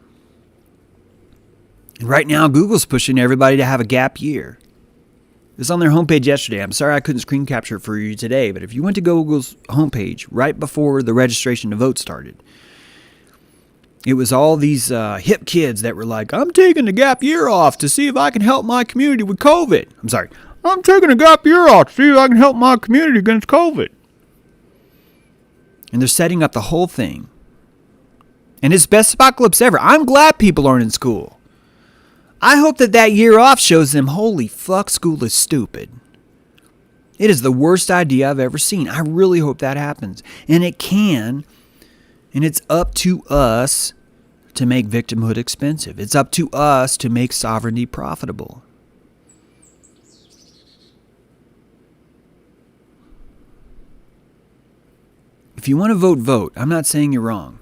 And right now, Google's pushing everybody to have a gap year. It's on their homepage yesterday. I'm sorry I couldn't screen capture it for you today, but if you went to Google's homepage right before the registration to vote started, it was all these hip kids that were like, I'm taking a gap year off to see if I can help my community with COVID. I'm taking a gap year off to see if I can help my community against COVID. And they're setting up the whole thing. And it's best apocalypse ever. I'm glad people aren't in school. I hope that year off shows them, holy fuck, school is stupid. It is the worst idea I've ever seen. I really hope that happens. And it can. And it's up to us to make victimhood expensive. It's up to us to make sovereignty profitable. If you want to vote, vote. I'm not saying you're wrong.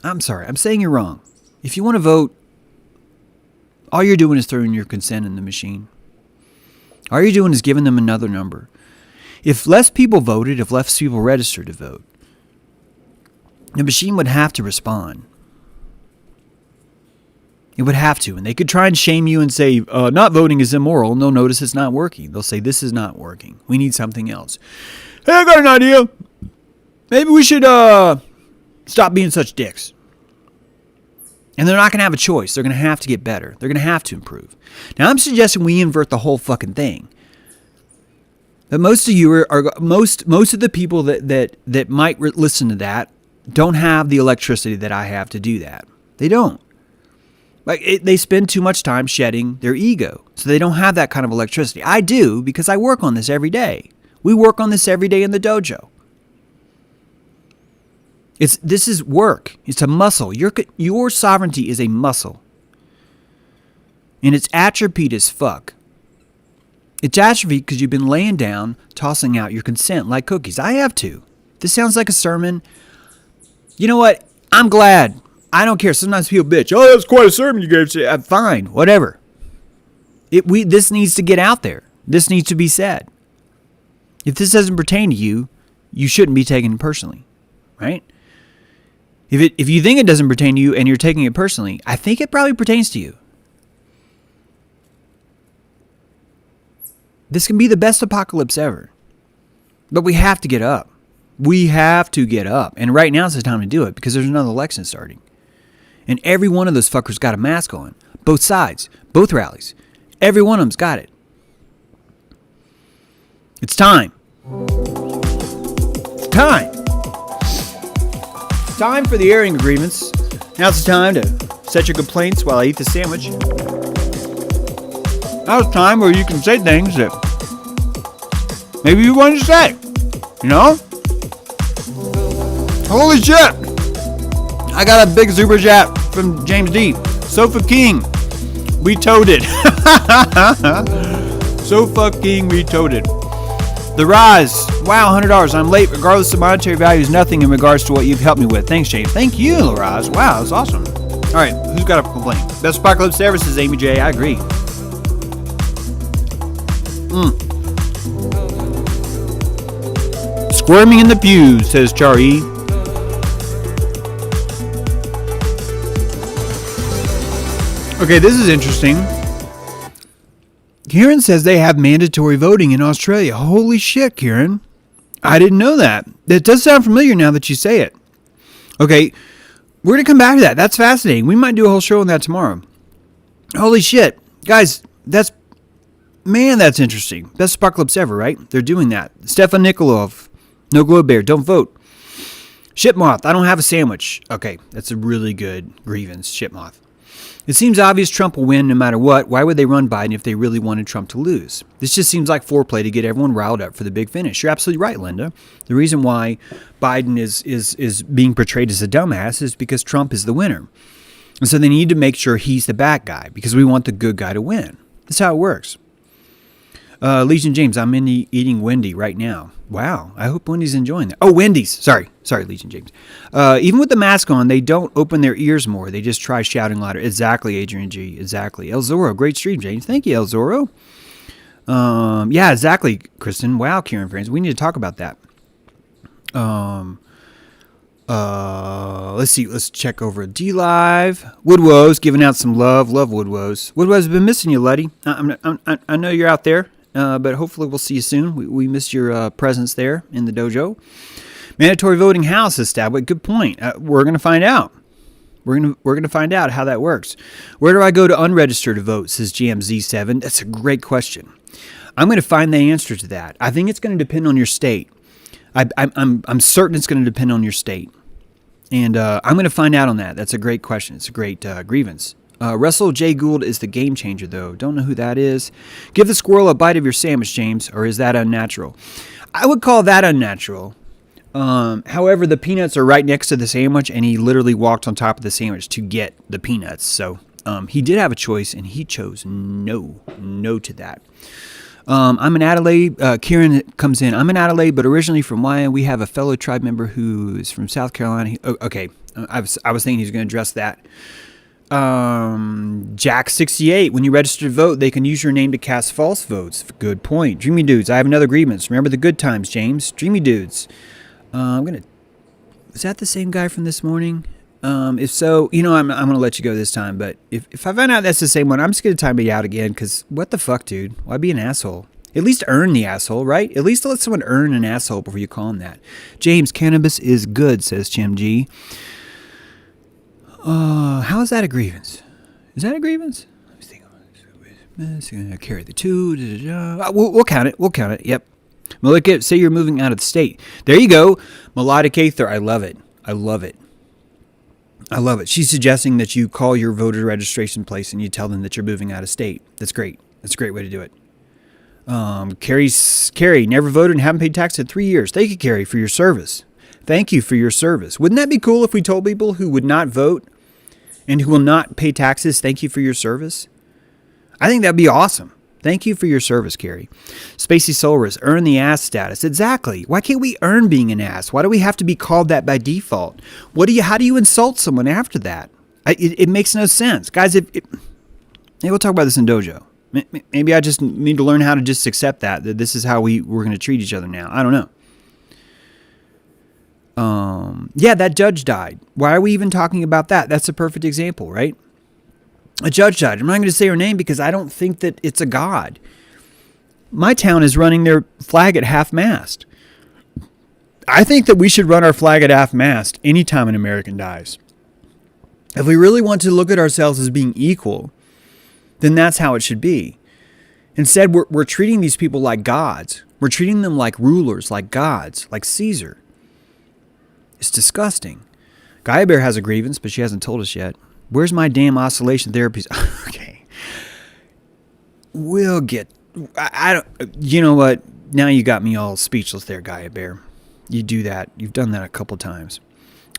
I'm sorry, I'm saying you're wrong. If you want to vote, all you're doing is throwing your consent in the machine. All you're doing is giving them another number. If less people voted, if less people registered to vote, the machine would have to respond. It would have to. And they could try and shame you and say, not voting is immoral. No, notice it's not working. They'll say, this is not working. We need something else. Hey, I got an idea. Maybe we should stop being such dicks. And they're not going to have a choice. They're going to have to get better. They're going to have to improve. Now, I'm suggesting we invert the whole fucking thing. But most of you most of the people that might listen to that don't have the electricity that I have to do that. They don't. They spend too much time shedding their ego. So they don't have that kind of electricity. I do because I work on this every day. We work on this every day in the dojo. This is work. It's a muscle. Your sovereignty is a muscle. And it's atrophied as fuck. It's atrophied because you've been laying down, tossing out your consent like cookies. I have to. This sounds like a sermon. You know what? I'm glad. I don't care. Sometimes people bitch. Oh, that's quite a sermon you gave. Fine. Whatever. This needs to get out there. This needs to be said. If this doesn't pertain to you, you shouldn't be taking it personally. Right? If you think it doesn't pertain to you and you're taking it personally, I think it probably pertains to you. This can be the best apocalypse ever. But we have to get up. We have to get up. And right now is the time to do it because there's another election starting. And every one of those fuckers got a mask on. Both sides. Both rallies. Every one of them's got it. It's time. It's time. It's time for the airing agreements. Now's the time to set your complaints while I eat the sandwich. Now's the time where you can say things that maybe you want to say. You know? Holy shit! I got a big super chat from James D. Sofa King. We toted. Sofa King, we toted. The Rise. Wow, $100. I'm late. Regardless of monetary value is nothing in regards to what you've helped me with. Thanks, James. Thank you, The Rise. Wow, that's awesome. All right, who's got a complaint? Best Apocalypse Services, Amy J. I agree. Squirming in the pews, says Char E. Okay, this is interesting. Kieran says they have mandatory voting in Australia. Holy shit, Kieran. I didn't know that. That does sound familiar now that you say it. Okay, we're going to come back to that. That's fascinating. We might do a whole show on that tomorrow. Holy shit. Guys, that's interesting. Best apocalypse ever, right? They're doing that. Stefan Nikolov. No Globe Bear. Don't vote. Ship moth, I don't have a sandwich. Okay, that's a really good grievance, ship moth. It seems obvious Trump will win no matter what. Why would they run Biden if they really wanted Trump to lose? This just seems like foreplay to get everyone riled up for the big finish. You're absolutely right, Linda. The reason why Biden is being portrayed as a dumbass is because Trump is the winner. And so they need to make sure he's the bad guy because we want the good guy to win. That's how it works. Legion James, I'm eating Wendy right now. Wow, I hope Wendy's enjoying that. Oh, Wendy's. Sorry, Legion James. Even with the mask on, they don't open their ears more. They just try shouting louder. Exactly, Adrian G. Exactly. El Zorro, great stream, James. Thank you, El Zorro. Yeah, exactly, Kristen. Wow, Kieran friends. We need to talk about that. Let's see. Let's check over D Live. Woodwoes giving out some love. Love Woodwoes. Woodwoes, have been missing you, Luddy. I know you're out there. But hopefully we'll see you soon. We miss your presence there in the dojo. Mandatory voting house established. Good point. We're going to find out. We're going to find out how that works. Where do I go to unregister to vote, says GMZ7. That's a great question. I'm going to find the answer to that. I think it's going to depend on your state. I'm certain it's going to depend on your state. And I'm going to find out on that. That's a great question. It's a great grievance. Russell J. Gould is the game changer, though. Don't know who that is. Give the squirrel a bite of your sandwich, James, or is that unnatural? I would call that unnatural. However, the peanuts are right next to the sandwich, and he literally walked on top of the sandwich to get the peanuts. So he did have a choice, and he chose no to that. I'm in Adelaide. Kieran comes in. I'm in Adelaide, but originally from Wyoming. We have a fellow tribe member who is from South Carolina. Okay, I was thinking he was going to address that. Jack68, when you register to vote, they can use your name to cast false votes. Good point. Dreamy Dudes, I have another grievance. Remember the good times, James. Dreamy Dudes. Is that the same guy from this morning? If so, I'm gonna let you go this time, but if I find out that's the same one, I'm just gonna time you out again, because what the fuck, dude? Why be an asshole? At least earn the asshole, right? At least let someone earn an asshole before you call him that. James, cannabis is good, says Jim G. How is that a grievance? Is that a grievance? Let's think. Carry the two. We'll count it. We'll count it. Yep. Malika, say you're moving out of the state. There you go. Melodic Aether. I love it. I love it. I love it. She's suggesting that you call your voter registration place and you tell them that you're moving out of state. That's great. That's a great way to do it. Carrie, never voted and haven't paid tax in 3 years. Thank you, Carrie, for your service. Thank you for your service. Wouldn't that be cool if we told people who would not vote and who will not pay taxes, thank you for your service? I think that'd be awesome. Thank you for your service, Carrie. Spacey Solris, earn the ass status. Exactly. Why can't we earn being an ass? Why do we have to be called that by default? How do you insult someone after that? It makes no sense. Guys, maybe we'll talk about this in Dojo. Maybe I just need to learn how to just accept that this is how we're going to treat each other now. I don't know. Yeah, that judge died. Why are we even talking about that? That's a perfect example, right? A judge died. I'm not going to say her name because I don't think that it's a god. My town is running their flag at half-mast. I think that we should run our flag at half-mast anytime an American dies. If we really want to look at ourselves as being equal, then that's how it should be. Instead, we're treating these people like gods. We're treating them like rulers, like gods, like Caesar. It's disgusting. Gaia Bear has a grievance, but she hasn't told us yet. Where's my damn oscillation therapies? Okay. We'll get... I don't... You know what? Now you got me all speechless there, Gaia Bear. You do that. You've done that a couple times.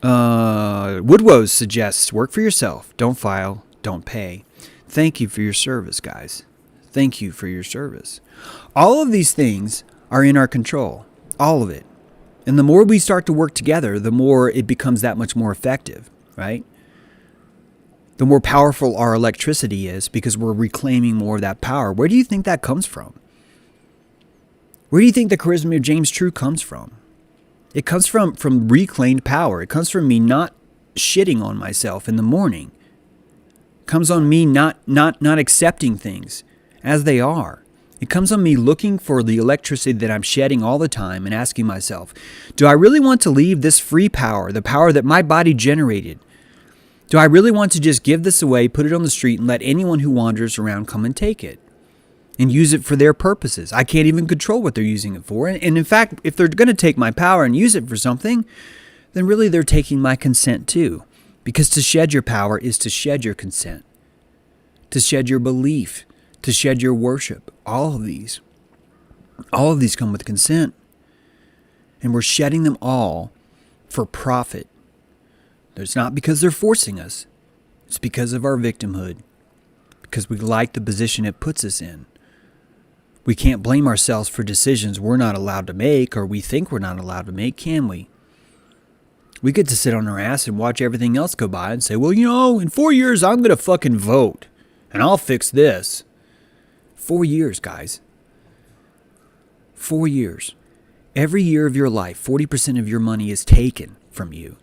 Woodwoes suggests, work for yourself. Don't file. Don't pay. Thank you for your service, guys. Thank you for your service. All of these things are in our control. All of it. And the more we start to work together, the more it becomes that much more effective, right? The more powerful our electricity is because we're reclaiming more of that power. Where do you think that comes from? Where do you think the charisma of James True comes from? It comes from reclaimed power. It comes from me not shitting on myself in the morning. It comes on me not accepting things as they are. It comes on me looking for the electricity that I'm shedding all the time and asking myself, do I really want to leave this free power, the power that my body generated? Do I really want to just give this away, put it on the street, and let anyone who wanders around come and take it and use it for their purposes? I can't even control what they're using it for. And in fact, if they're going to take my power and use it for something, then really they're taking my consent too. Because to shed your power is to shed your consent, to shed your belief, to shed your worship. All of these come with consent. And we're shedding them all for profit. It's not because they're forcing us. It's because of our victimhood. Because we like the position it puts us in. We can't blame ourselves for decisions we're not allowed to make or we think we're not allowed to make, can we? We get to sit on our ass and watch everything else go by and say, well, in 4 years I'm going to fucking vote and I'll fix this. 4 years, guys. 4 years. Every year of your life, 40% of your money is taken from you.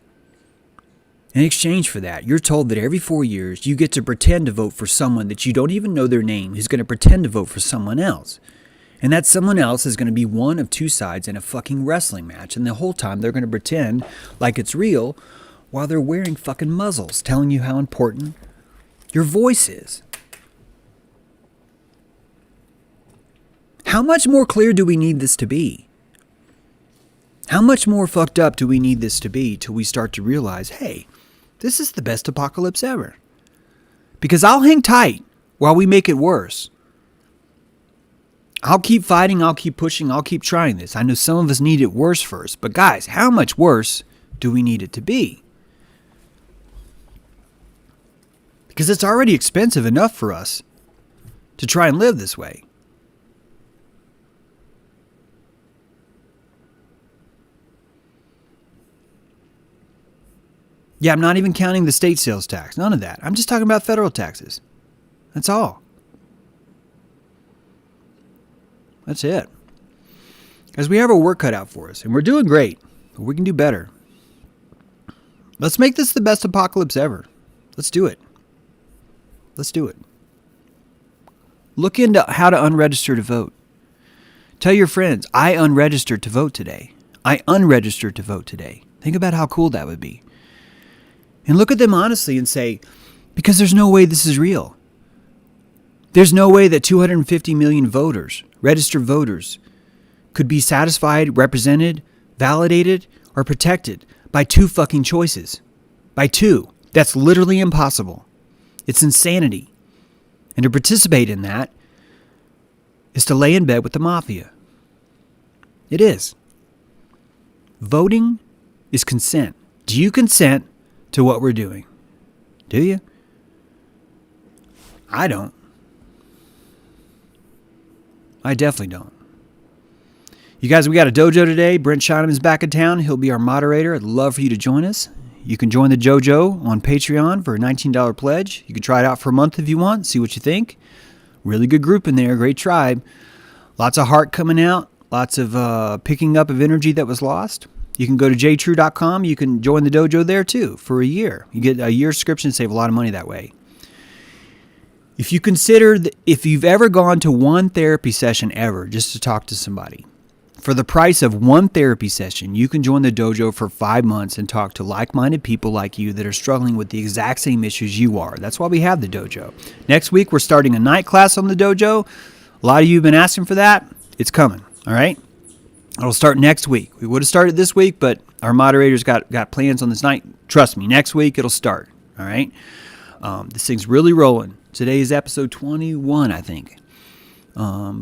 In exchange for that, you're told that every 4 years you get to pretend to vote for someone that you don't even know their name, who's going to pretend to vote for someone else. And that someone else is going to be one of two sides in a fucking wrestling match. And the whole time they're going to pretend like it's real while they're wearing fucking muzzles, telling you how important your voice is. How much more clear do we need this to be? How much more fucked up do we need this to be till we start to realize, hey, this is the best apocalypse ever? Because I'll hang tight while we make it worse. I'll keep fighting, I'll keep pushing, I'll keep trying this. I know some of us need it worse first, but guys, how much worse do we need it to be? Because it's already expensive enough for us to try and live this way. Yeah, I'm not even counting the state sales tax. None of that. I'm just talking about federal taxes. That's all. That's it. Because we have our work cut out for us. And we're doing great. But we can do better. Let's make this the best apocalypse ever. Let's do it. Let's do it. Look into how to unregister to vote. Tell your friends, I unregistered to vote today. I unregistered to vote today. Think about how cool that would be. And look at them honestly and say, because there's no way this is real. There's no way that 250 million voters, registered voters, could be satisfied, represented, validated, or protected by two fucking choices. By two. That's literally impossible. It's insanity. And to participate in that is to lay in bed with the mafia. It is. Voting is consent. Do you consent to what we're doing? Do you? I don't. I definitely don't. You guys, we got a dojo today. Brent Shinham is back in town. He'll be our moderator. I'd love for you to join us. You can join the dojo on Patreon for a $19 pledge. You can try it out for a month if you want. See what you think. Really good group in there. Great tribe. Lots of heart coming out. Lots of picking up of energy that was lost. You can go to jtrue.com. You can join the dojo there too for a year. You get a year subscription, save a lot of money that way. If you consider, if you've ever gone to one therapy session ever just to talk to somebody, for the price of one therapy session, you can join the dojo for 5 months and talk to like-minded people like you that are struggling with the exact same issues you are. That's why we have the dojo. Next week, we're starting a night class on the dojo. A lot of you have been asking for that. It's coming, all right? It'll start next week. We would have started this week, but our moderators got plans on this night. Trust me, next week it'll start, all right? This thing's really rolling. Today is episode 21, I think.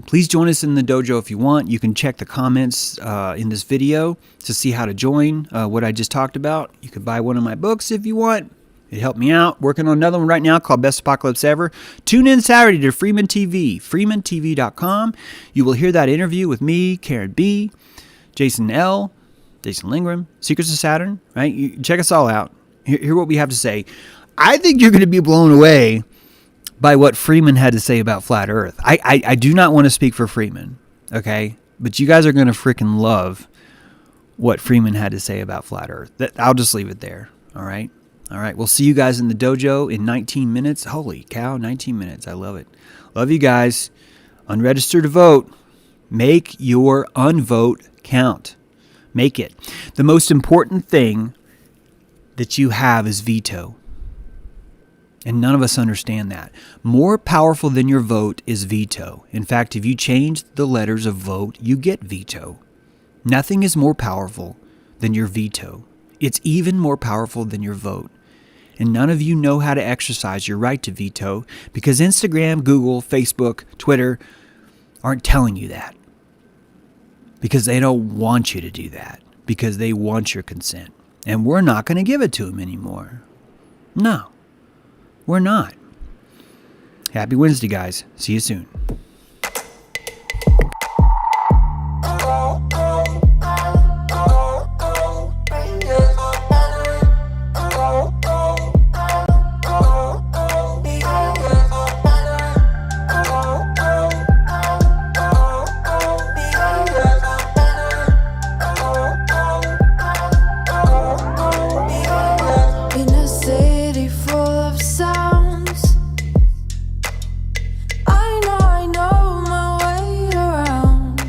Please join us in the dojo if you want. You can check the comments in this video to see how to join what I just talked about. You can buy one of my books if you want. It helped me out. Working on another one right now called Best Apocalypse Ever. Tune in Saturday to Freeman TV, freemantv.com. You will hear that interview with me, Karen B., Jason L., Jason Lingram, Secrets of Saturn, right? You check us all out. Hear what we have to say. I think you're going to be blown away by what Freeman had to say about flat Earth. I do not want to speak for Freeman, okay? But you guys are going to freaking love what Freeman had to say about flat Earth. I'll just leave it there, all right? All right, we'll see you guys in the dojo in 19 minutes. Holy cow, 19 minutes. I love it. Love you guys. Unregistered to vote. Make your unvote count. Make it. The most important thing that you have is veto. And none of us understand that. More powerful than your vote is veto. In fact, if you change the letters of vote, you get veto. Nothing is more powerful than your veto. It's even more powerful than your vote. And none of you know how to exercise your right to veto because Instagram, Google, Facebook, Twitter aren't telling you that. Because they don't want you to do that. Because they want your consent. And we're not going to give it to them anymore. No, we're not. Happy Wednesday, guys. See you soon. In a city full of sounds, I know my way around.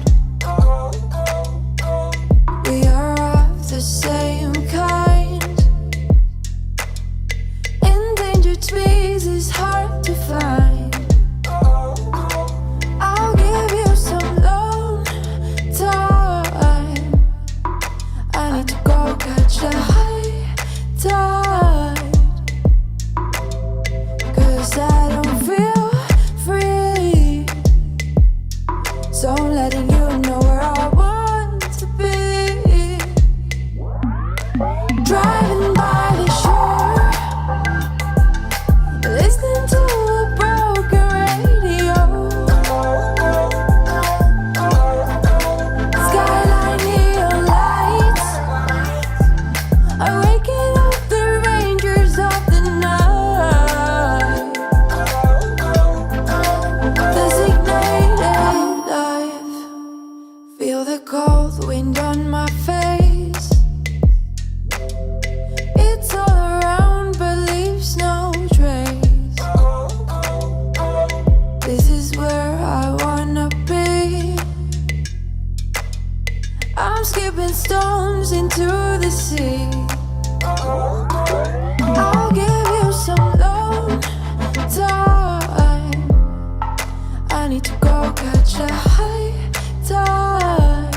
We are of the same kind. Endangered species hard to find. I'll give you some lone time. I need to go catch a high tide. 'Cause I don't feel free. So I'm letting you know where I want to be. Driving by the shore, listening to a broken radio. Skyline neon lights are waking up the rangers of the night. Designated life. Feel the cold wind on my face. It's all around but leaves no trace. This is where I wanna be. I'm skipping stones into the sea. I'll give you some lone time. I need to go catch a high tide.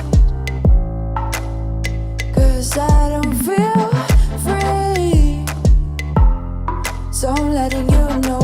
'Cause I don't feel free. So I'm letting you know